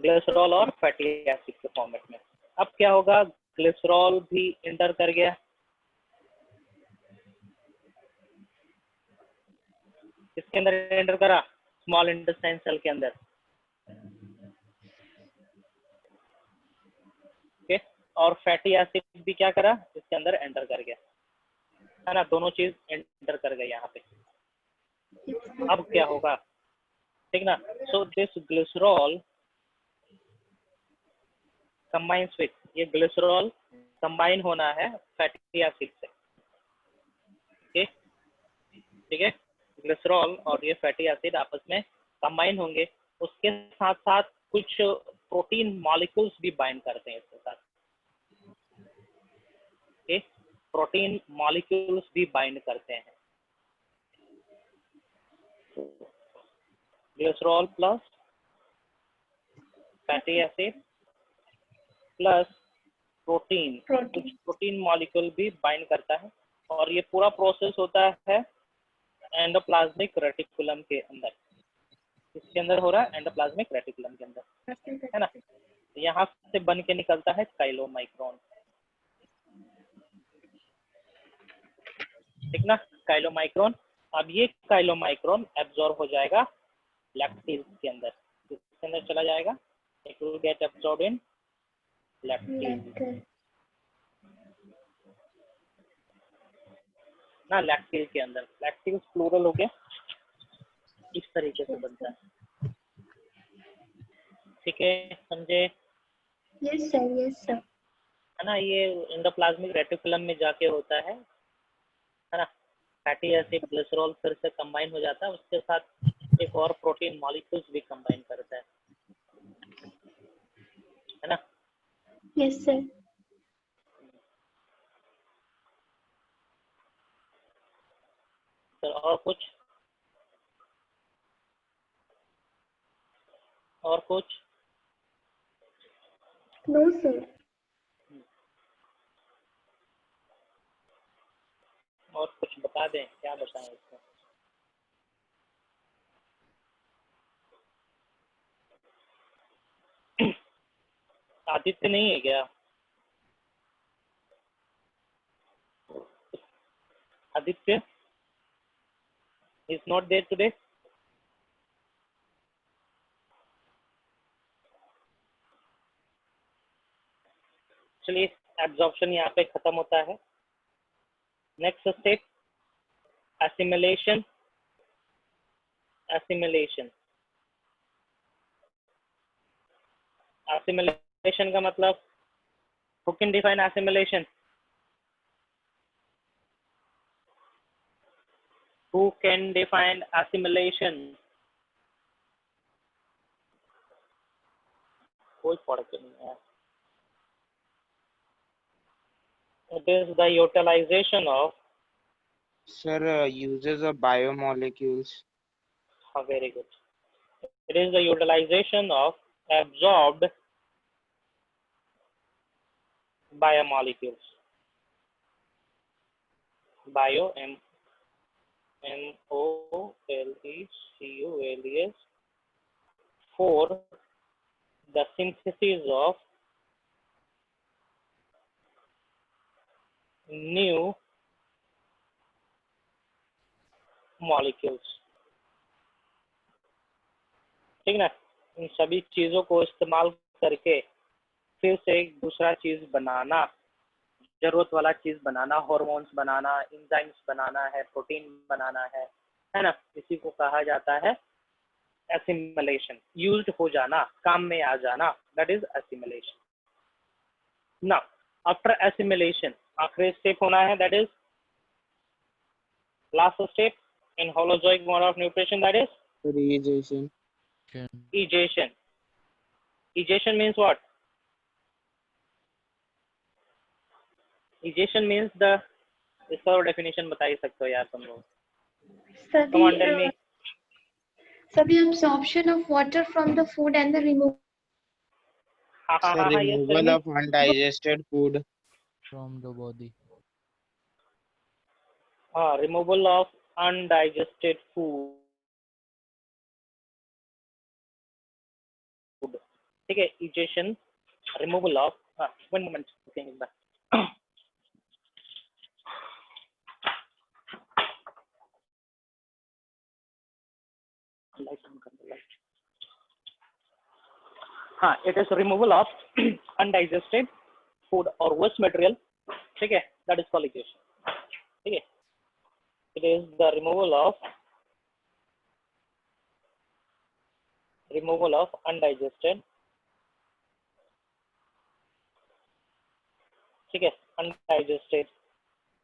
A: ग्लिसरॉल और फैटी एसिड के फॉर्मेट में। अब क्या होगा, ग्लिसरॉल भी इंटर कर गया, इसके अंदर एंटर करा, स्मॉल इंटेस्टाइन सेल के अंदर, ओके। और फैटी एसिड भी क्या करा, इसके अंदर एंटर कर गया, है ना। दोनों चीज एंटर कर गए यहाँ पे। अब क्या होगा, ठीक ना। So this glycerol combines with, ये ग्लिसरॉल कंबाइन होना है फैटी एसिड से, ठीक है। ग्लिसरॉल और ये फैटी एसिड आपस में कंबाइन होंगे, उसके साथ साथ कुछ प्रोटीन मॉलिक्यूल्स भी बाइंड करते हैं इसके साथ, ओके। प्रोटीन मॉलिक्यूल्स भी बाइंड करते हैं। Glycerol plus fatty acid plus protein, कुछ प्रोटीन मॉलिक्यूल भी बाइंड करता है, और ये पूरा प्रोसेस होता है एंडोप्लाज्मिक रेटिकुलम के अंदर। इसके अंदर हो रहा है एंडोप्लाज्मिक रेटिकुलम के अंदर, है ना। यहाँ से बन के निकलता है काइलोमाइक्रोन, ठीक ना, काइलोमाइक्रोन। अब ये काइलोमाइक्रोन एब्जॉर्ब हो जाएगा लैक्टिल के अंदर, इसके अंदर चला जाएगा, it will get absorb in lacteal ना, लैक्टिल के अंदर। लैक्टिल प्लूरल हो गया, इस तरीके से बनता है, ठीक है, समझे।
D: Yes sir, yes sir.
A: है ना, ये एंडोप्लाज्मिक रेटिकुलम में जाके होता है ना। फैटी एसिड ग्लिसरॉल फिर से कंबाइन हो जाता है, उसके साथ एक और प्रोटीन मॉलिक्यूल्स भी कंबाइन करता है ना।
D: Yes sir.
A: सर और कुछ, और कुछ?
D: No sir.
A: और कुछ बता दें, क्या बताएं इसमें? आदित्य नहीं है क्या? Aditya is not there today. चलिए एब्जॉर्प्शन यहाँ पे खत्म होता है। Next step assimilation. Assimilation assimilation का मतलब who can define assimilation? Who can define assimilation? कोई फर्क नहीं है। It is the utilization of
B: Sir, uses of biomolecules.
A: very good. It is the utilization of absorbed biomolecules. Bio molecules for the synthesis of new molecules. ठीक ना, इन सभी चीजों को इस्तेमाल करके फिर से एक दूसरा चीज बनाना, जरूरत वाला चीज बनाना, हार्मोन्स बनाना, एंजाइम्स बनाना है, प्रोटीन बनाना है ना, इसी को कहा जाता है एसिमिलेशन। यूज्ड हो जाना, काम में आ जाना, that is assimilation. Now after assimilation आखिरी स्टेप होना है, that is last step in holozoic mode of nutrition, that is
B: Reagation.
A: egestion. Egestion means what? Egestion means the, इसका डेफिनेशन बता ही सकते हो यार तुम लोग। Come on, tell me.
D: the absorption of water from the food and the removal
A: हाँ हाँ
B: Sir,
A: हाँ, yes, tell
B: removal
A: me.
B: of undigested food.
C: from the body.
A: हाँ, removal of undigested food. ठीक है, egestion, removal of, one moment, think back. हाँ, it is removal of undigested food or waste material, ठीक है, that is called egestion, ठीक है, it is the removal of undigested, ठीक है, undigested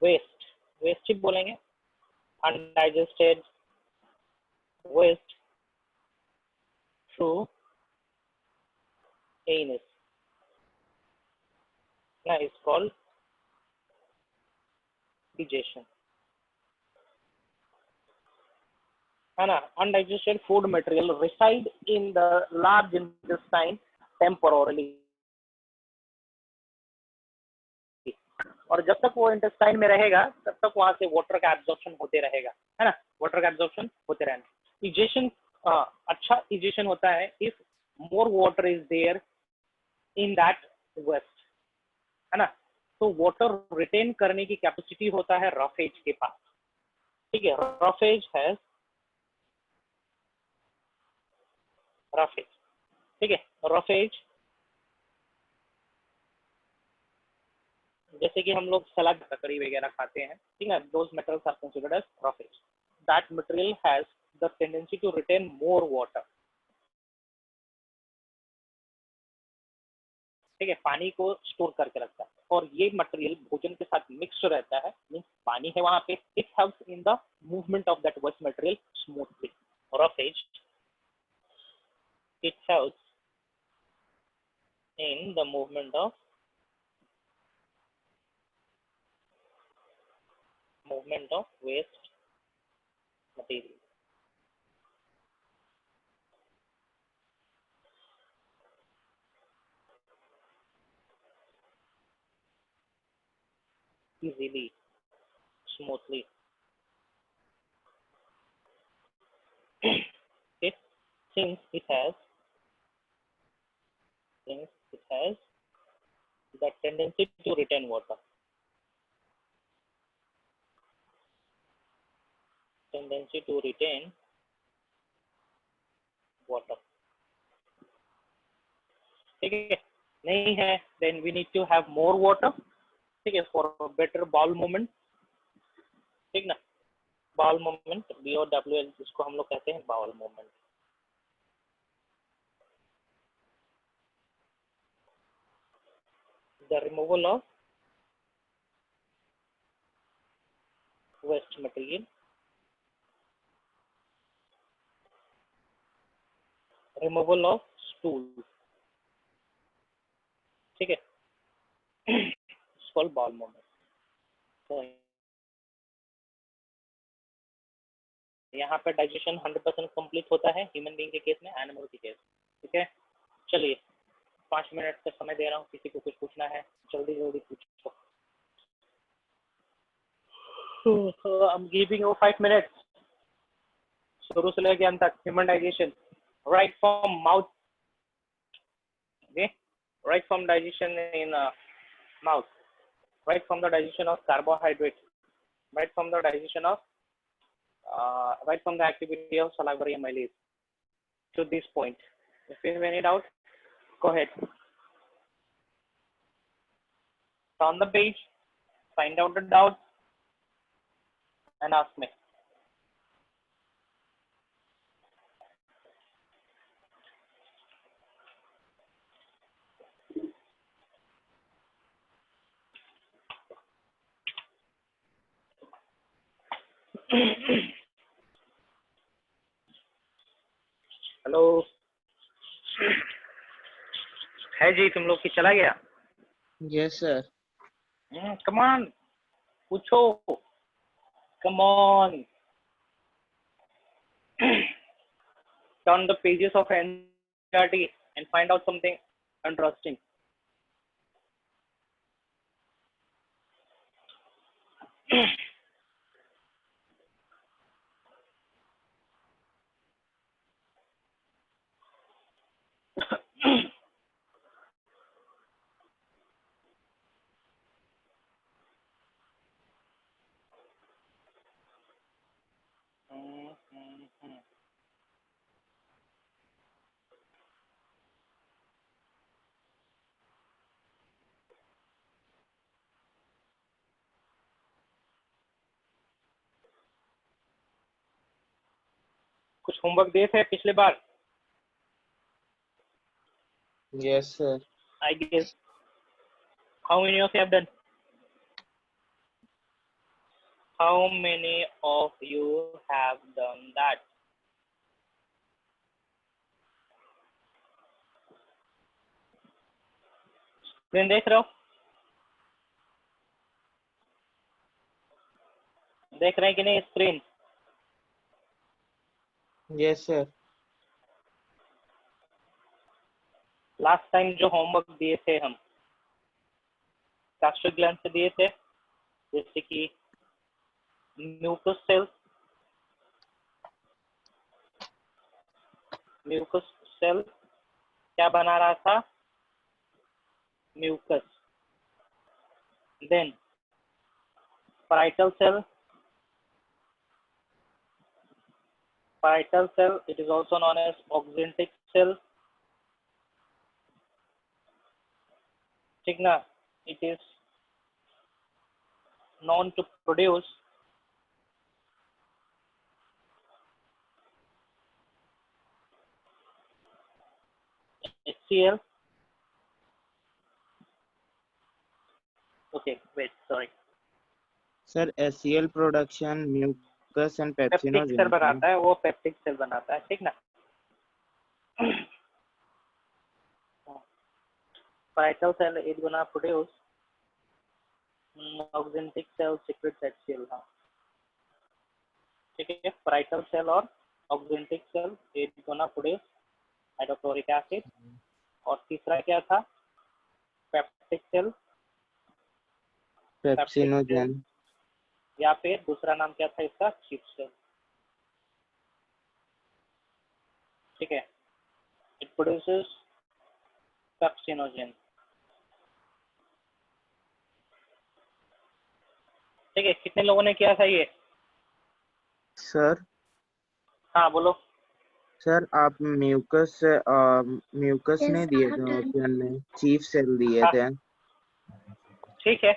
A: waste ही बोलेंगे, undigested waste through anus, ना is called digestion, है ना। undigested food material reside in the large intestine temporarily, और जब तक वो इंटेस्टाइन में रहेगा तब तक वहां से वाटर का एब्जॉर्प्शन होते रहेगा, है ना, वाटर का एब्जॉर्प्शन होते रहना। इजेशन अच्छा इजेशन होता है if more water is there in that waste, है ना, तो वाटर रिटेन करने की कैपेसिटी होता है रफेज के पास, ठीक है, रफेज है, रफेज, ठीक है, रफेज जैसे कि हम लोग सलाद ककड़ी वगैरह खाते हैं, ठीक है, those metals are considered as roughage, that material has the tendency to retain more water, ठीक है, पानी को स्टोर करके रखता है, और ये मटेरियल भोजन के साथ मिक्स रहता है, मींस पानी है वहां पे, it helps in the movement of that waste material smoothly, roughage it helps in the movement of waste material. Easily, smoothly. Okay, since it has the tendency to retain water. ठीक है, नहीं है, then we need to have more water, ठीक है, for better bowel movement, ठीक ना, bowel movement, BOWL जिसको हम लोग कहते हैं bowel movement. The removal of waste material, removal of stool, ठीक है, it's called bowel movement. तो यहाँ पे डाइजेशन 100% कंप्लीट होता है ह्यूमन बीइंग के केस में, एनिमल के केस, ठीक है. चलिए 5 मिनट का समय दे रहा हूँ, किसी को कुछ पूछना है जल्दी जल्दी पूछो. I am giving you 5 minutes. शुरू से लेकर अंत तक human digestion, right from mouth, okay, right from digestion in mouth, right from the digestion of carbohydrates, right from the digestion of right from the activity of salivary amylase to this point. If you have any doubt, go ahead. On the page, find out the doubt and ask me. Hello, है जी, तुम लोग की चला गया?
B: Yes sir.
A: Come on, पूछो, come on. Turn the pages of NCERT and find out something interesting. कुछ homework दिए थे पिछले बार?
B: Yes sir.
A: I guess. How many of you have done? How many of you have done that? Screen देख रहे हो? देख रहे हैं कि नहीं screen?
B: Yes sir.
A: Last time जो होमवर्क दिए थे हम गास्ट्रिक ग्लैंड से दिए थे, जैसे कि म्यूकस सेल, म्यूकस सेल क्या बना रहा था? Mucus. Then parietal cell, parietal cell, it is also known as oxyntic cell, ठीक ना, it is known to produce HCl. Okay, wait, sorry.
B: Sir HCl production mucus and
A: peptic cell
B: pepsinogen
A: बनाता है, वो peptic cell बनाता है, ठीक ना. parietal cell is gonna produce oxyntic cell secretes HCl. हाँ, ठीक है. parietal cell और oxyntic cell is gonna produce hydrochloric acid. और तीसरा क्या था? Peptic cell,
B: pepsinogen.
A: या फिर दूसरा नाम क्या था इसका? चीफ सेल, ठीक है. इट प्रोड्यूसेस पेप्सिनोजेन, ठीक है. कितने लोगों ने किया था ये?
B: सर
A: हाँ बोलो.
B: सर आप म्यूकस म्यूकस
D: Yes,
B: नहीं
D: I
B: दिए
D: have
B: थे
D: done.
B: ऑप्शन में, चीफ सेल दिए
A: हाँ
B: थे।
A: ठीक है,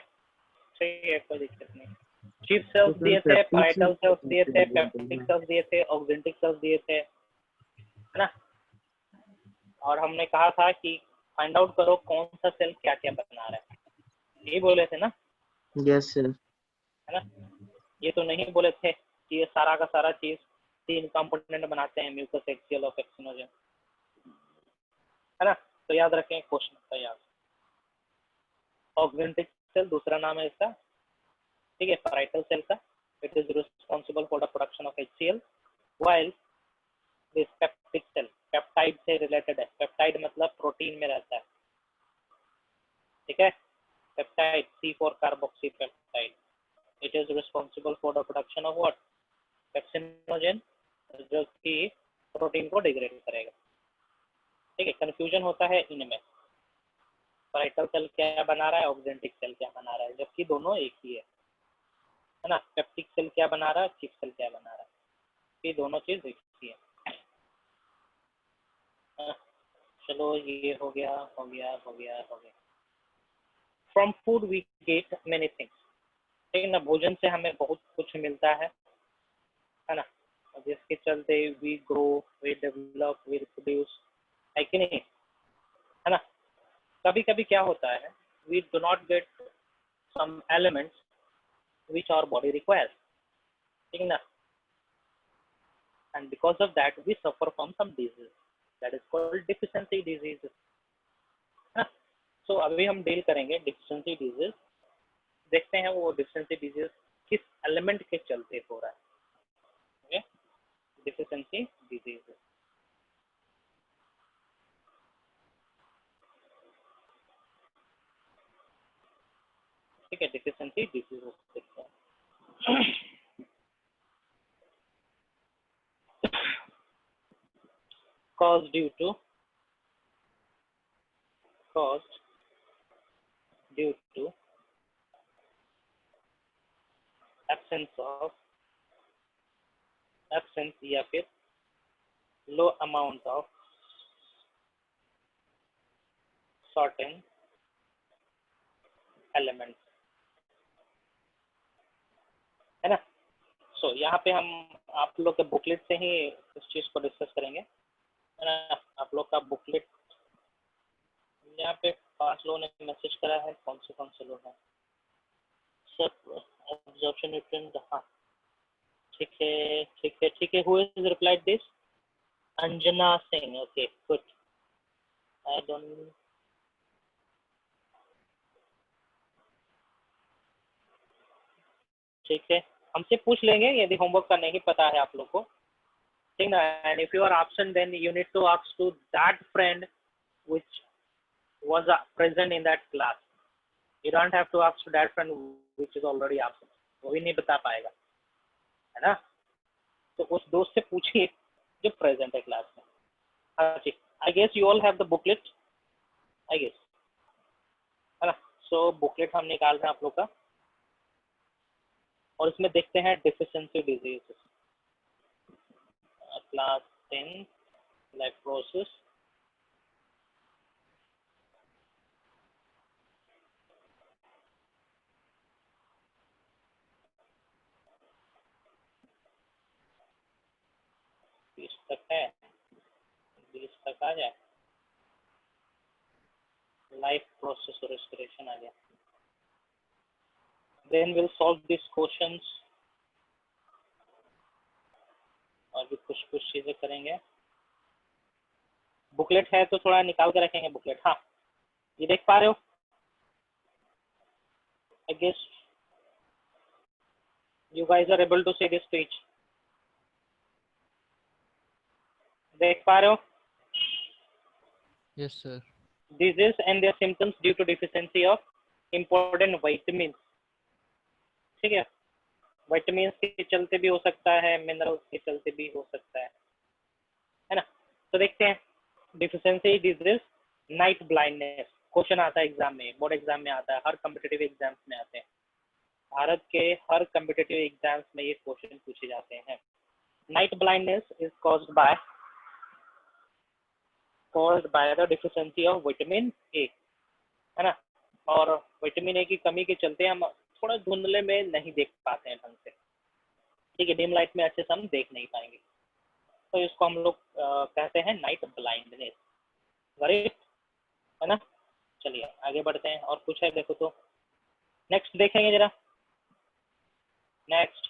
A: कोई दिक्कत नहीं। चीफ
B: तो
A: सेल्स
B: सर
A: दिए थे,
B: पेप्टिक
A: पैराइटल सेल्स दिए थे, पेप्टिक
B: सेल
A: सेल्स दिए थे, ऑक्जेंटिक सेल्स दिए थे, है ना। और हमने कहा था कि फाइंड आउट करो कौन सा सेल क्या क्या बना रहा है, ये बोले थे ना,
B: यस सर।
A: है ना। ये तो नहीं बोले थे कि ये सारा का सारा चीज 3 कंपोनेंट बनाते हैं, म्यूकस, एक्सियल और एक्सिनोजन, है ना। तो याद रखें क्वेश्चन का याद। ऑक्जेंटिक सेल दूसरा नाम है इसका, ठीक है, पैराइटल सेल का। It is responsible for the production of HCl, while this peptic cell peptide से रिलेटेड है। पेप्टाइड मतलब प्रोटीन में रहता है, ठीक है। Peptide C4 carboxy peptide, it is responsible for the production of what, pepsinogen, जो कि प्रोटीन को डिग्रेड करेगा, ठीक है। कंफ्यूजन होता है इनमें, पैराइटल सेल क्या बना रहा है, ऑक्जेंटिक सेल क्या बना रहा है, जबकि दोनों एक ही है ना। पेप्टिक सेल क्या बना रहा है, चीफ सेल क्या बना रहा है, ये दोनों चीज एक ही है। चलो ये हो गया हो गया हो गया हो गया। From food we get many things, ठीक है ना। भोजन से हमें बहुत कुछ मिलता है ना, जिसके चलते we grow, we develop, we reproduce, है कि नहीं, है ना। कभी कभी क्या होता है, we do not get some elements which our body requires, ठीक है ना, and because of that we suffer from some disease that is called deficiency disease, है ना। So अभी हम डील करेंगे deficiency disease, देखते हैं वो deficiency disease किस एलिमेंट के चलते हो रहा है, ओके। deficiency disease, ठीक है, deficiency disease देखते हैं। caused due to absence या फिर लो अमाउंट ऑफ certain elements, है ना। सो यहाँ पे हम आप लोग के बुकलेट से ही इस चीज को डिस्कस करेंगे, है ना। आप लोग का बुकलेट यहाँ पे 5 लोगों ने मैसेज करा है, कौन से लोग हैं सर, एब्जॉर्प्शन न्यूट्रिएंट, हाँ ठीक है। Who is replied this, Anjana Singh, okay good. I don't, ठीक है, हमसे पूछ लेंगे यदि होमवर्क का नहीं पता है आप लोग को, ठीक ना। And if you are absent then you need to ask to that friend which was present in that class. You don't have to ask to that friend which is already absent, वो भी नहीं बता पाएगा, है ना। तो उस दोस्त से पूछिए जो प्रेजेंट है क्लास में। हाँ जी, I guess you all have the booklet, I guess, है ना। सो बुकलेट हम निकाल रहे हैं आप लोग का, और इसमें देखते हैं deficiency disease, class 10 life process, तक है, 20 तक आ जाए, लाइफ प्रोसेस रेस्पिरेशन आ गया। Then we'll solve these questions, और भी कुछ चीजें करेंगे। बुकलेट है तो थोड़ा निकाल के रखेंगे बुकलेट, हाँ ये देख पा रहे हो, I guess you guys are able to see this page, देख पा रहे हो।
E: Yes, sir.
A: Disease and their symptoms due to deficiency of important vitamins, ठीक है। विटामिन के चलते भी हो सकता है, मिनरल्स के चलते भी हो सकता है ना। तो देखते हैं deficiency disease, night blindness, question आता है एग्जाम में, बोर्ड एग्जाम में आता है, हर कॉम्पिटिटिव एग्जाम्स में आते हैं, भारत के हर कॉम्पिटिटिव एग्जाम्स में ये क्वेश्चन पूछे जाते हैं। Night blindness is caused by caused by the deficiency of vitamin A, है ना। और विटामिन ए की कमी के चलते हम थोड़ा धुंधले में नहीं देख पाते हैं ढंग से, ठीक है, डिम लाइट में अच्छे से हम देख नहीं पाएंगे, तो इसको हम लोग कहते हैं नाइट ब्लाइंडनेस, राइट, है ना। चलिए आगे बढ़ते हैं, और कुछ है देखो तो नेक्स्ट देखेंगे जरा। नेक्स्ट,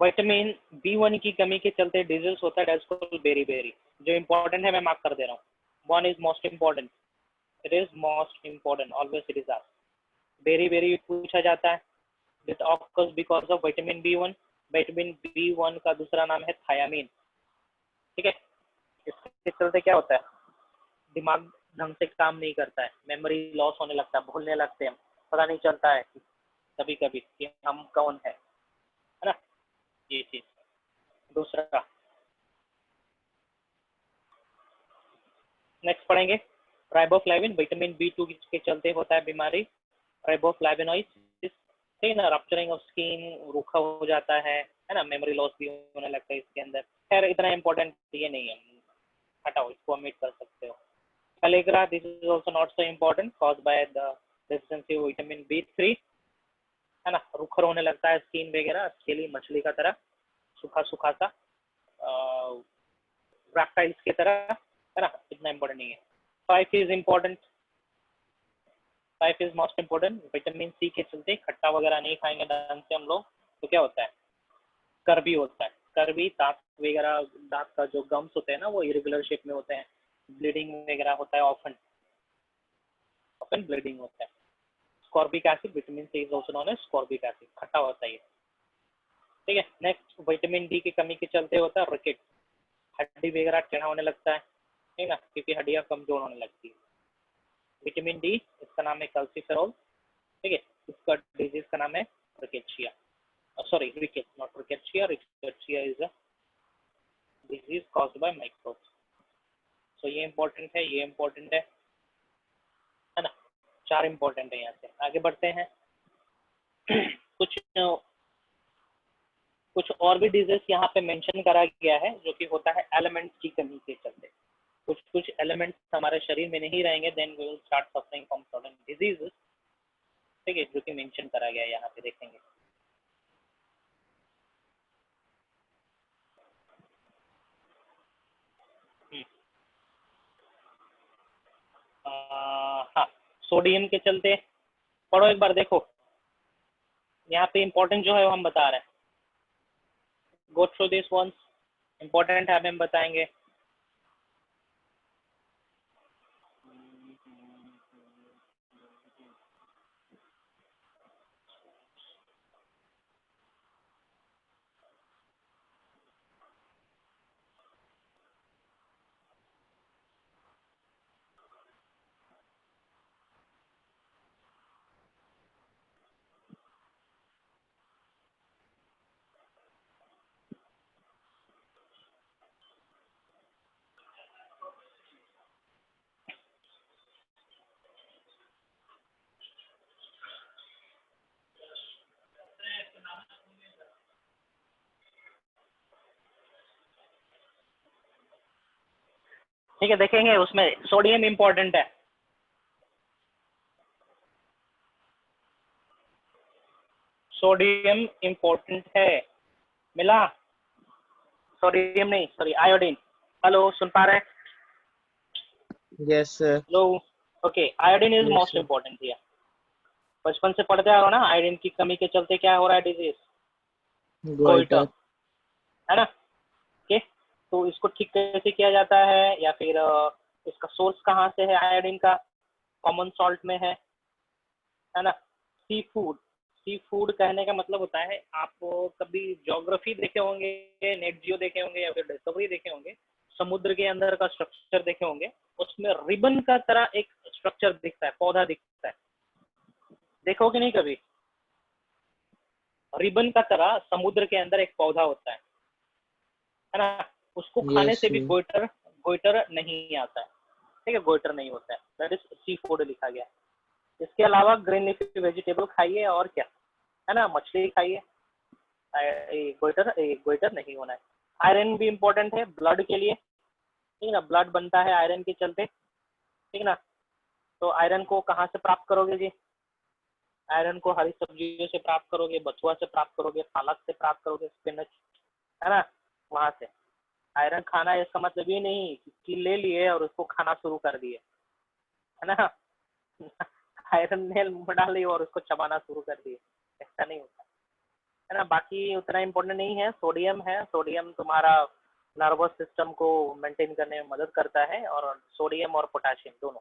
A: विटामिन B1 की कमी के चलते डिजीज होता है दैट्स कॉल्ड बेरी, जो इंपॉर्टेंट है मैं मार्क कर दे रहा हूँ। One is most important, it is most important, always it is asked. Beri पूछा जाता है, it occurs because of vitamin B1। Vitamin B1 का दूसरा नाम है थायामीन, ठीक है। इसके चलते क्या होता है, दिमाग ढंग से काम नहीं करता है, मेमोरी लॉस होने लगता है, भूलने लगते हैं, पता नहीं चलता है कभी कभी कि हम कौन है ना, ये चीज। दूसरा नेक्स्ट पढ़ेंगे, राइबोफ्लाविन, विटामिन B2 के चलते होता है बीमारी, राइबोफ्लाविनोइसिस, ठीक है ना, रप्चरिंग ऑफ स्किन, रूखा हो जाता है ना, मेमोरी लॉस भी होने लगता है इसके अंदर। खैर इतना इंपॉर्टेंट ये नहीं है, हटाओ, इसको ओमिट कर सकते हो। Calligra, this is also not so important, caused by the deficiency of vitamin B3, है ना, रूखा होने लगता है स्किन वगैरह, स्केली मछली का तरह, सूखा सूखा सा, रैप्टाइल्स की तरह, है ना, इतना इंपॉर्टेंट नहीं है। 5 is important, 5 is most important, vitamin C के चलते खट्टा वगैरह नहीं खाएंगे ढंग से हम लोग, तो क्या होता है, कर्बी होता है, कर्बी, दांत वगैरह, दांत का जो गम्स होते हैं ना वो इरेगुलर शेप में होते हैं, ब्लीडिंग वगैरह होता है, ऑफन ब्लीडिंग होता है। Ascorbic acid, vitamin C is also known as ascorbic acid, खट्टा होता है ये, ठीक है। नेक्स्ट, विटामिन डी की कमी के चलते होता है रिकेट, हड्डी वगैरह टेढ़ा होने लगता है, ठीक है ना, क्योंकि हड्डियां कमजोर होने लगती है। विटामिन डी, इसका नाम है कैल्सिफेरॉल, ठीक है, इसका डिजीज का नाम है rickettsia, sorry rickets, not rickettsia, rickettsia is a disease caused by microbes. तो ये इंपॉर्टेंट है, ये इंपॉर्टेंट है ना, 4 इंपॉर्टेंट है। यहाँ से आगे बढ़ते हैं। कुछ और भी डिजीज यहाँ पे मेंशन करा गया है जो कि होता है एलिमेंट्स की कमी के चलते, कुछ एलिमेंट्स हमारे शरीर में नहीं रहेंगे, then we will start suffering from certain diseases, ठीक है, जो कि मेंशन करा गया है यहाँ पे, देखेंगे। हाँ, सोडियम के चलते, पढ़ो एक बार, देखो यहाँ पे इंपॉर्टेंट जो है वो हम बता रहे हैं, go through this once, important है हम बताएंगे। ठीक है, देखेंगे उसमें सोडियम इंपॉर्टेंट है, सोडियम इंपॉर्टेंट है, मिला, सोडियम नहीं, सॉरी आयोडीन। हेलो, सुन पा रहे हैं?
B: Yes sir.
A: Hello, okay, iodine is
B: Yes,
A: most
B: sir.
A: Important here, बचपन से पढ़ते आ रहे हो ना, आयोडीन की कमी के चलते क्या हो रहा है डिजीज, गोइटर, है ना, ओके। तो इसको ठीक कैसे किया जाता है, या फिर इसका सोर्स कहाँ से है आयोडीन का, कॉमन सॉल्ट में है ना। सी फूड कहने का मतलब होता है, आप कभी ज्योग्राफी देखे होंगे, नेट जियो देखे होंगे, या फिर डिस्कवरी देखे होंगे, समुद्र के अंदर का स्ट्रक्चर देखे होंगे, उसमें रिबन का तरह एक स्ट्रक्चर दिखता है, पौधा दिखता है, देखो कि नहीं कभी, रिबन का तरह समुद्र के अंदर एक पौधा होता है ना, उसको खाने
B: Yes,
A: से भी
B: sir.
A: गोइटर नहीं आता है, ठीक है, गोइटर नहीं होता है, दैट इज सी फूड लिखा गया। इसके अलावा ग्रीन लीफी वेजिटेबल खाइए, और क्या है ना, मछली खाइए, गोइटर नहीं होना है। आयरन भी इम्पोर्टेंट है ब्लड के लिए, ठीक ना, ब्लड बनता है आयरन के चलते, ठीक ना। तो आयरन को कहाँ से प्राप्त करोगे जी? आयरन को हरी सब्जियों से प्राप्त करोगे, बथुआ से प्राप्त करोगे, पालक से प्राप्त करोगे, स्पिनच, है ना, वहां से। आयरन खाना इसका मतलब ये नहीं कि ले लिए और उसको खाना शुरू कर दिए, है ना। आयरन ने मुंह में डाल ली और उसको चबाना शुरू कर दिए, ऐसा नहीं होता, है ना। बाकी उतना इम्पोर्टेंट नहीं है। सोडियम है, सोडियम तुम्हारा नर्वस सिस्टम को मेंटेन करने में मदद करता है, और सोडियम और पोटेशियम दोनों,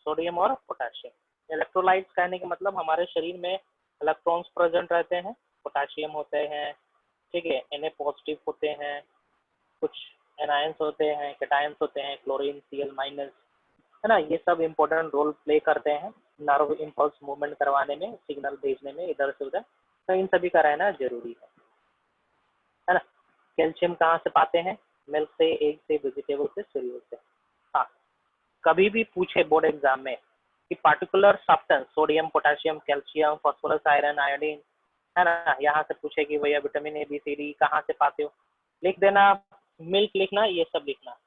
A: सोडियम और पोटेशियम। इलेक्ट्रोलाइट्स कहने का मतलब हमारे शरीर में इलेक्ट्रॉन्स प्रेजेंट रहते हैं, पोटेशियम होते हैं, ठीक है, Na पॉजिटिव होते हैं, कुछ एनायंस होते हैं, कैटायंस होते हैं, क्लोरीन, Cl माइनस, है ना। ये सब इम्पोर्टेंट रोल प्ले करते हैं नर्व इम्पल्स मूवमेंट करवाने में, सिग्नल भेजने में इधर से उधर, तो इन सभी का रहना जरूरी है ना। कैल्शियम कहाँ से पाते हैं? मिल्क से, एग से, वेजिटेबल से, सीरियल से। हाँ, कभी भी पूछे बोर्ड एग्जाम में कि particular substance, sodium, potassium, calcium, phosphorus, iron, iodine, है ना, यहाँ से पूछे कि भैया vitamin A, B, C, D कहाँ से पाते हो, लिख देना, मिल्क लिखना, ये सब लिखना।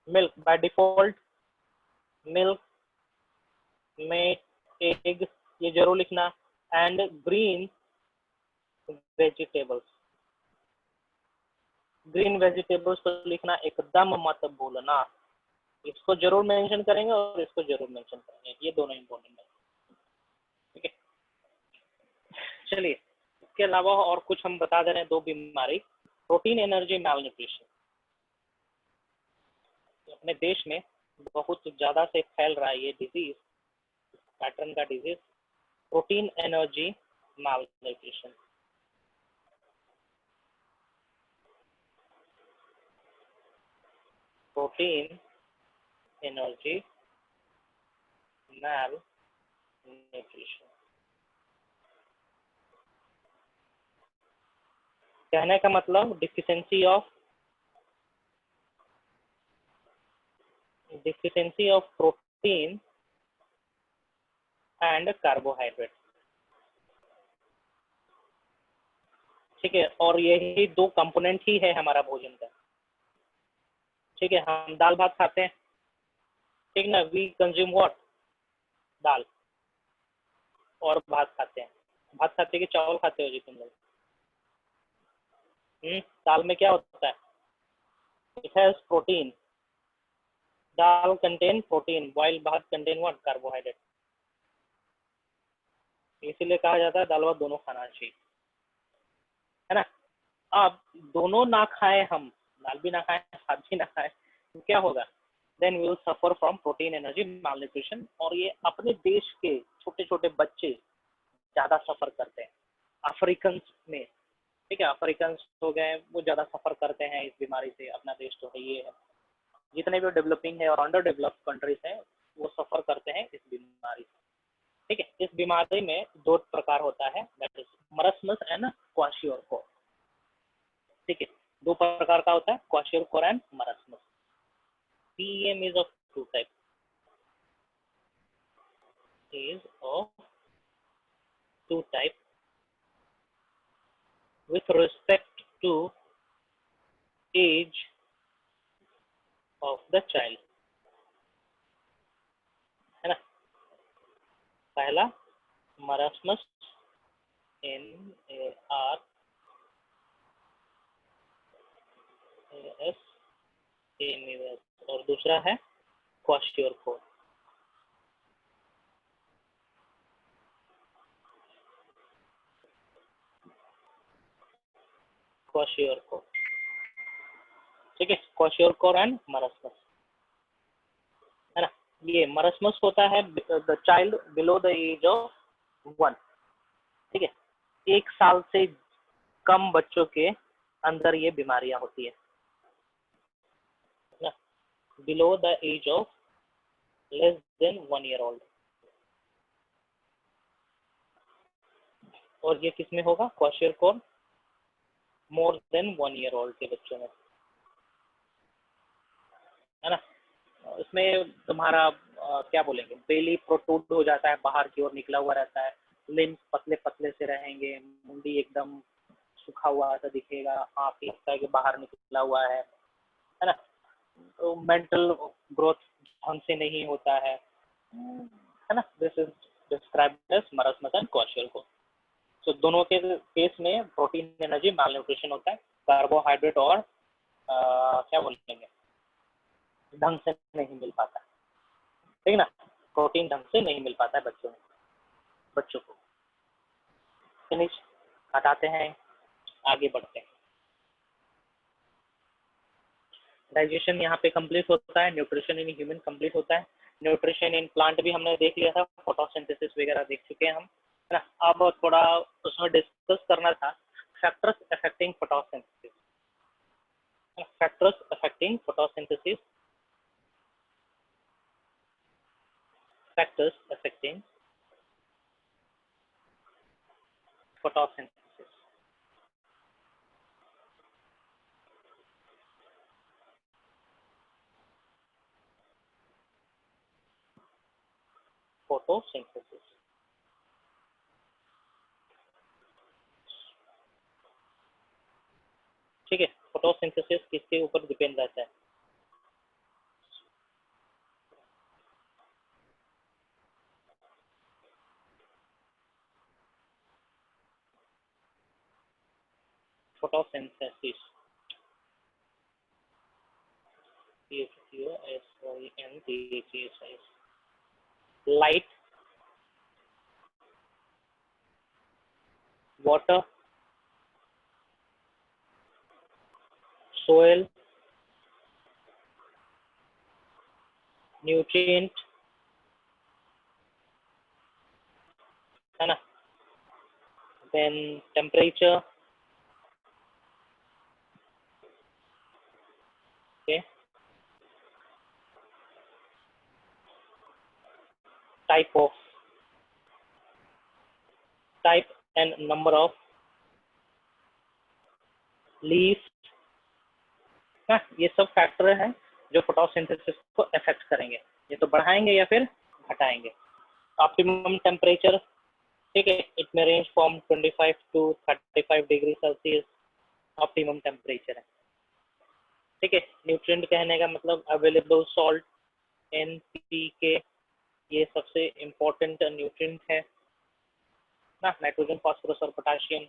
A: मिल्क बाय डिफॉल्ट, मिल्क में एग, ये जरूर लिखना, and green vegetables, green vegetables को लिखना एकदम मत भूलना। इसको जरूर मेंशन करेंगे और इसको जरूर मेंशन करेंगे, ये दोनों इंपॉर्टेंट है, ठीक है। चलिए, इसके अलावा और कुछ हम बता दे रहे हैं, 2 बीमारी, प्रोटीन एनर्जी मैलन्यूट्रिशन। अपने देश में बहुत ज्यादा से फैल रहा है ये डिजीज, पैटर्न का disease, protein energy malnutrition. Protein energy malnutrition कहने का मतलब deficiency of protein and carbohydrate, ठीक है। और यही 2 कंपोनेंट ही है हमारा भोजन का, ठीक है। हम दाल भात खाते हैं, ठीक ना, वी कंज्यूम व्हाट, दाल, और भात खाते हैं। भात खाते कि चावल खाते हो जी तुम लोग? दाल में क्या होता है? It has protein, dal contain protein, boiled भात कंटेन व्हाट, कार्बोहाइड्रेट। इसीलिए कहा जाता है दाल भात दोनों खाना चाहिए, है ना। अब दोनों ना खाए, हम दाल भी ना खाए, भात भी ना खाए, तो क्या होगा? Then we will suffer from protein energy malnutrition. और ये अपने देश के छोटे छोटे बच्चे ज्यादा सफर करते हैं, अफ्रीकन में, ठीक है। अफ्रीकन हो गए, वो ज्यादा सफर करते हैं इस बीमारी से। अपना देश तो है ये है, जितने भी डेवलपिंग है और अंडर डेवलप्ड कंट्रीज हैं वो सफर करते हैं इस बीमारी से, ठीक है। इस बीमारी में 2 प्रकार होता है, that is marasmus and kwashiorkor, ठीक है। 2 प्रकार का होता है, kwashiorkor and marasmus. PEM is of 2 types, with respect to age of the child, है ना। पहला मरस्मस, MARSMAS, और दूसरा है क्वाशियोरकोर। क्वाशियोरकोर, ठीक है, क्वाशियोरकोर एंड मरस्मस, है ना। ये मरस्मस होता है the child below the age of 1, ठीक है। 1 साल से कम बच्चों के अंदर ये बीमारियां होती है ना, below the age of less than 1 year old। और ये किस में होगा? Kwashiorkor more than 1 year old के बच्चों में, है ना। इसमें तुम्हारा क्या बोलेंगे, बेली प्रोट्रूड हो जाता है, बाहर की ओर निकला हुआ रहता है, लिम्स पतले पतले से रहेंगे, मुंडी एकदम सूखा हुआ सा दिखेगा, आँख लगता है कि बाहर निकला हुआ है ना। तो मेंटल ग्रोथ ढंग से नहीं होता है ना। This is described as marasmus question. तो दोनों के केस में प्रोटीन एनर्जी माल न्यूट्रिशन होता है, कार्बोहाइड्रेट और क्या बोलेंगे ढंग से नहीं मिल पाता, ठीक ना। प्रोटीन ढंग से नहीं मिल पाता है बच्चों को। फिनिश, हटाते हैं, आगे बढ़ते हैं। डाइजेशन यहाँ पे कंप्लीट होता है, न्यूट्रिशन इन ह्यूमन कंप्लीट होता है। न्यूट्रिशन इन प्लांट भी हमने देख लिया था, फोटोसिंथेसिस वगैरह देख चुके हैं हम, है ना। अब थोड़ा उसमें डिस्कस करना था factors affecting photosynthesis, factors affecting photosynthesis, factors affecting photosynthesis. Photosynthesis, ठीक है। फोटोसिंथेसिस किसके ऊपर डिपेंड रहता है? Photosynthesis, light, water, soil, nutrient, है ना, then temperature, okay, type and number of leaves, ना। ये सब फैक्टर हैं जो फोटोसिंथेसिस को अफेक्ट करेंगे, ये तो बढ़ाएंगे या फिर घटाएंगे। ऑप्टिमम टेम्परेचर, ठीक है, it may range from 25 to 35 degree Celsius optimum temperature है, ठीक है। न्यूट्रिएंट कहने का मतलब अवेलेबल सॉल्ट, NPK, ये सबसे इम्पोर्टेंट न्यूट्रिएंट है ना, नाइट्रोजन, फास्फोरस और पोटाशियम।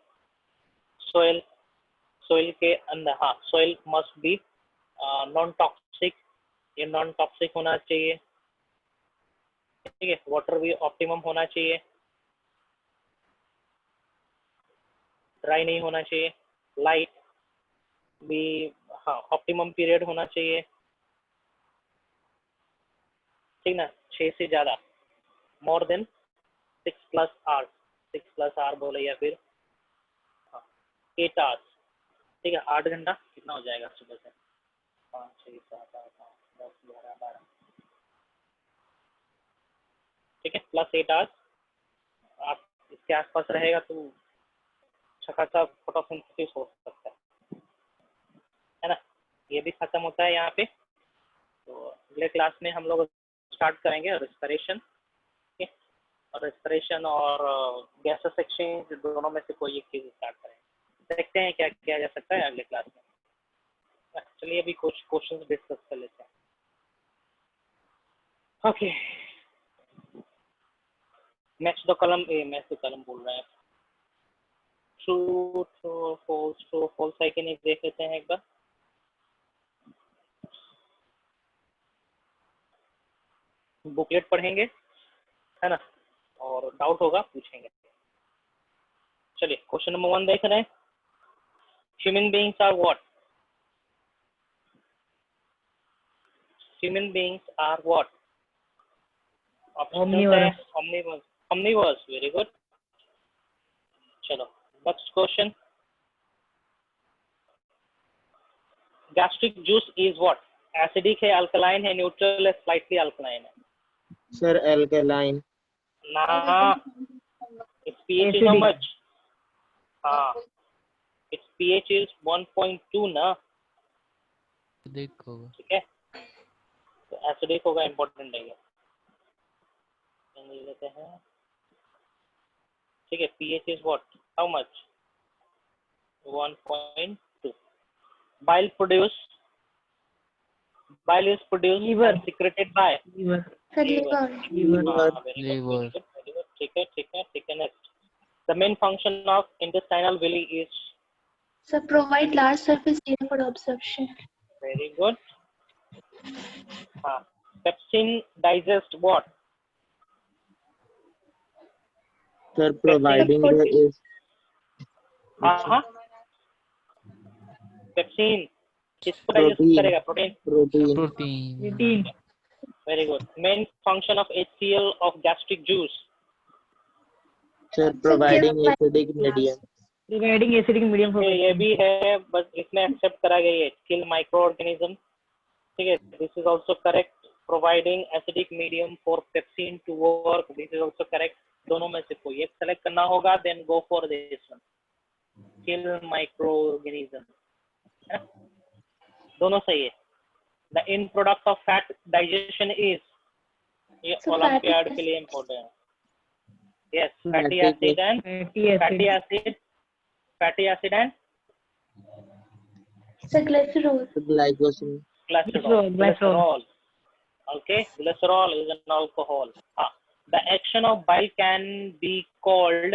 A: सोइल के अंदर, हाँ, soil must be non toxic, ये नॉन टॉक्सिक होना चाहिए, ठीक है। वाटर भी ऑप्टिमम होना चाहिए, ड्राई नहीं होना चाहिए। लाइट भी, हाँ, ऑप्टिमम पीरियड होना चाहिए, ठीक ना, 6 से ज़्यादा, मोर देन 6+आवर्स, 6+आवर बोले या फिर 8 आवर्स, ठीक है। 8 घंटा कितना हो जाएगा सुबह से, 5, 6, 7, 8, 9, 10, 11, 12, ठीक है, +8 आवर्स आप इसके आसपास रहेगा तो अच्छा खासा फोटोसिंथेसिस हो सकता है ना। ये भी खत्म होता है यहाँ पे। तो अगले क्लास में हम लोग स्टार्ट करेंगे रेस्पिरेशन, ठीक है, और रेस्पिरेशन और गैसेस एक्सचेंज दोनों में से कोई एक चीज़ स्टार्ट करेंगे, देखते हैं क्या किया जा सकता है अगले क्लास में। चलिए अभी कुछ क्वेश्चंस डिस्कस कर लेते हैं। Okay, next the column A, मैं तो कॉलम बोल रहा है, ट्रू ट्रू फॉल्स है कि नहीं देख लेते हैं एक बार। बुकलेट पढ़ेंगे, है ना, और डाउट होगा पूछेंगे। चलिए क्वेश्चन नंबर 1 देख रहे हैं। Human beings are what? Human beings are what? Option है omnivorous, omnivorous, वेरी गुड। चलो next question, gastric juice is what? Acidic है, अल्कलाइन है, न्यूट्रल है, स्लाइटली अल्कलाइन है?
B: Sir alkaline.
A: ना, its pH is how much? हाँ, its pH is 1.2 ना,
E: देखो
A: ठीक है, तो एसिडिक होगा, इंपॉर्टेंट है ये। लेते हैं ठीक है, pH is what? How much? 1.2. Bile is produced
C: Liver.
A: and secreted by
C: Liver.
D: Sir,
A: liver.
D: liver.
A: हाँ, very good, very good, very good. ठीक है, next. The main function of intestinal villi is
D: Sir, provide large surface area for absorption.
A: very good. हाँ, pepsin digest what?
B: Sir, providing the
A: हाँ, pepsin किसको digest
B: Protein.
A: करेगा? Protein.
B: protein.
A: Very good. Main function of HCl of gastric juice.
B: Sir, providing acidic medium.
C: Providing acidic medium for
A: ये भी है, बस इसमें accept करा गया है किल माइक्रो ऑर्गेनिज्म. ठीक है, this is also correct. Providing acidic medium for pepsin to work, this is also correct. दोनों में से कोई एक सेलेक्ट करना होगा, then go for this one, kill micro organism. दोनों सही है. The end product of fat digestion is, ये
D: So
A: ओलंपियाड
D: fatty
A: के लिए इम्पोर्टेंट है. Yes,
B: Fatty
A: fatty acid and fatty acid and
D: Sir, glycerol.
B: Glycogen.
A: glycerol. Okay, glycerol is an alcohol. The action of bile can be called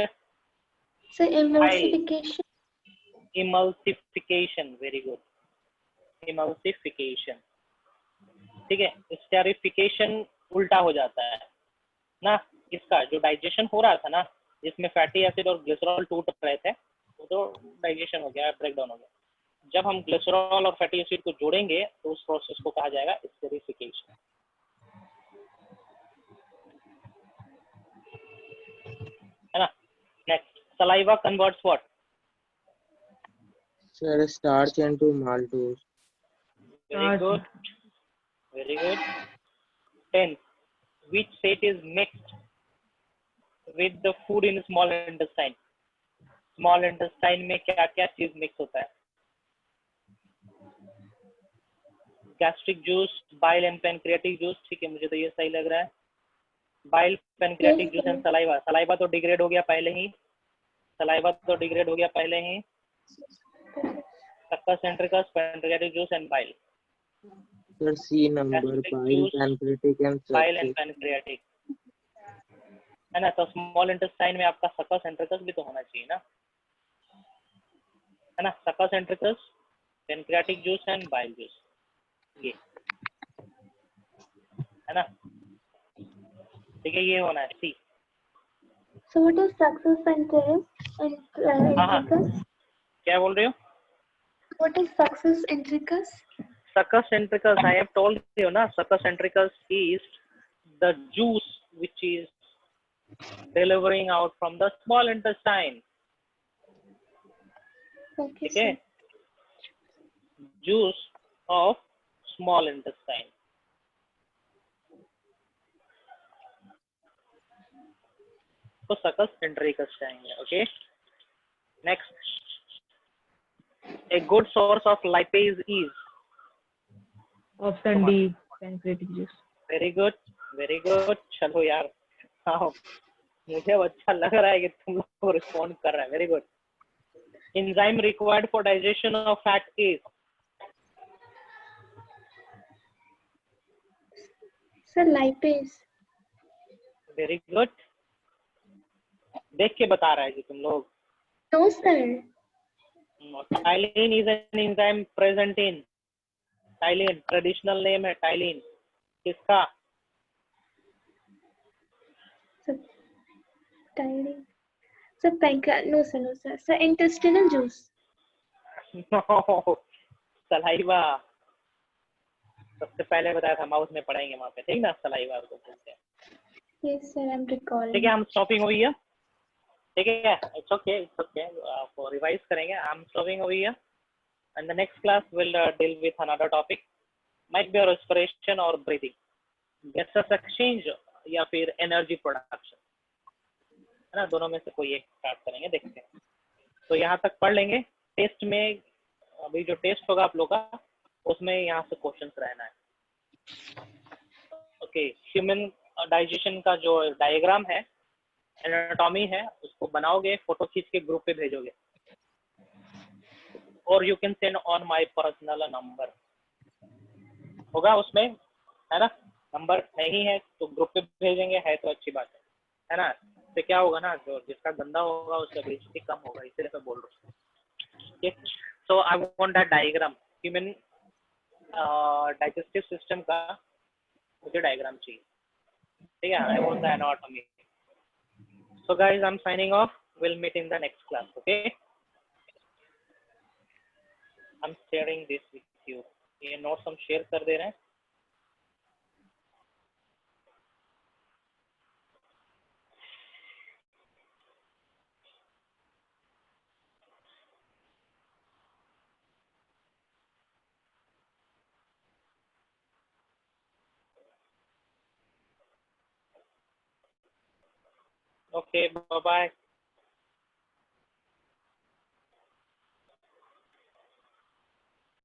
D: Sir, emulsification.
A: emulsification. Very good. Emulsification. ठीक है, esterification उल्टा हो जाता है ना. इसका जो digestion हो रहा था ना, जिसमें फैटी एसिड और ग्लिसरॉल टूट रहे थे, वो तो डाइजेशन हो गया, ब्रेक डाउन हो गया. जब हम ग्लिसरॉल और फैटी एसिड को जोड़ेंगे तो उस प्रोसेस को कहा जाएगा स्टेरिफिकेशन. है ना. Next, saliva converts what?
B: Sir, starch into maltose.
A: Very good. Very good. 10. Which fat is mixed with the food in small intestine? Small intestine में क्या क्या चीज मिक्स होता है? Gastric juice, bile and pancreatic juice. ठीक है, मुझे तो ये सही लग रहा है. Bile, pancreatic juice and saliva. Saliva तो डिग्रेड हो गया पहले ही. Succus centricus, pancreatic juice and bile.
B: Sir, C number.
A: Gastric
B: Bile,
A: juice,
B: pancreatic and
A: bile and
B: succus.
A: pancreatic. है ना. तो स्मॉल इंटेस्टाइन में आपका सक्कस सेंट्रिकस भी तो होना चाहिए ना. है ना. Succus entericus, pancreatic juice and bile juice, ये है ना. ठीक है, ये होना है सी.
D: So what is succus centricus and intricus?
A: क्या बोल रहे हो?
D: What is succus intricus?
A: Succus centricus, I have told you na, succus centricus is the juice which is delivering out from the small intestine.
D: Okay,
A: ठीक है,
D: sir.
A: juice of small intestine. तो succus centricus चाहिए. Okay, next, a good source of lipase is.
C: option D, pancreatic juice.
A: Very good, very good. चलो यार, हाँ, मुझे अच्छा लग रहा है कि तुम लोग को रिस्पॉन्ड कर रहा है. Very good. Enzyme required for digestion of fat is.
D: Sir, lipase.
A: Very good. देख के बता रहा है जी तुम लोग.
D: No, sir.
A: Tyline is an enzyme present in. Tyline, traditional name है tyline. किसका?
D: Sir, tiny. Sir, pancreas. No, sir, no, sir. Sir, intestinal juice.
A: No, saliva. सबसे पहले बताया था, माउथ में पढ़ाएंगे वहाँ पे, ठीक ना. सलाइवा को बोलते हैं.
D: Yes, sir, I'm recalling.
A: ठीक है, हम स्टॉपिंग हुई है. ठीक है, इट्स ओके, इट्स ओके. आपको रिवाइज करेंगे. आई एम स्टॉपिंग हुई है. And the next class will deal with another topic, might be respiration और ब्रीथिंग, गैसेस एक्सचेंज या फिर एनर्जी प्रोडक्शन, है ना. दोनों में से कोई एक स्टार्ट करेंगे, देखते हैं. तो यहाँ तक पढ़ लेंगे. टेस्ट में अभी जो टेस्ट होगा आप लोग का, उसमें यहाँ से क्वेश्चंस रहना है. ओके, ह्यूमन डाइजेशन का जो डायग्राम है, एनाटॉमी है उसको बनाओगे, फोटो खींच के ग्रुप पे भेजोगे, और you can send on my personal number, होगा उसमें, है ना। नंबर नहीं है तो ग्रुप पे भेजेंगे, है तो अच्छी बात है ना। इससे क्या होगा ना, जो जिसका गंदा होगा उसका बेइज्जती कम होगा, इसलिए मैं बोल रहा हूँ। ठीक, so I want that diagram, human digestive system का मुझे डायग्राम चाहिए, ठीक है। I want the anatomy. So guys, I am signing off, will meet in the next class, okay. I am sharing this with you, ये notes हम share कर दे रहे हैं। Okay, bye bye.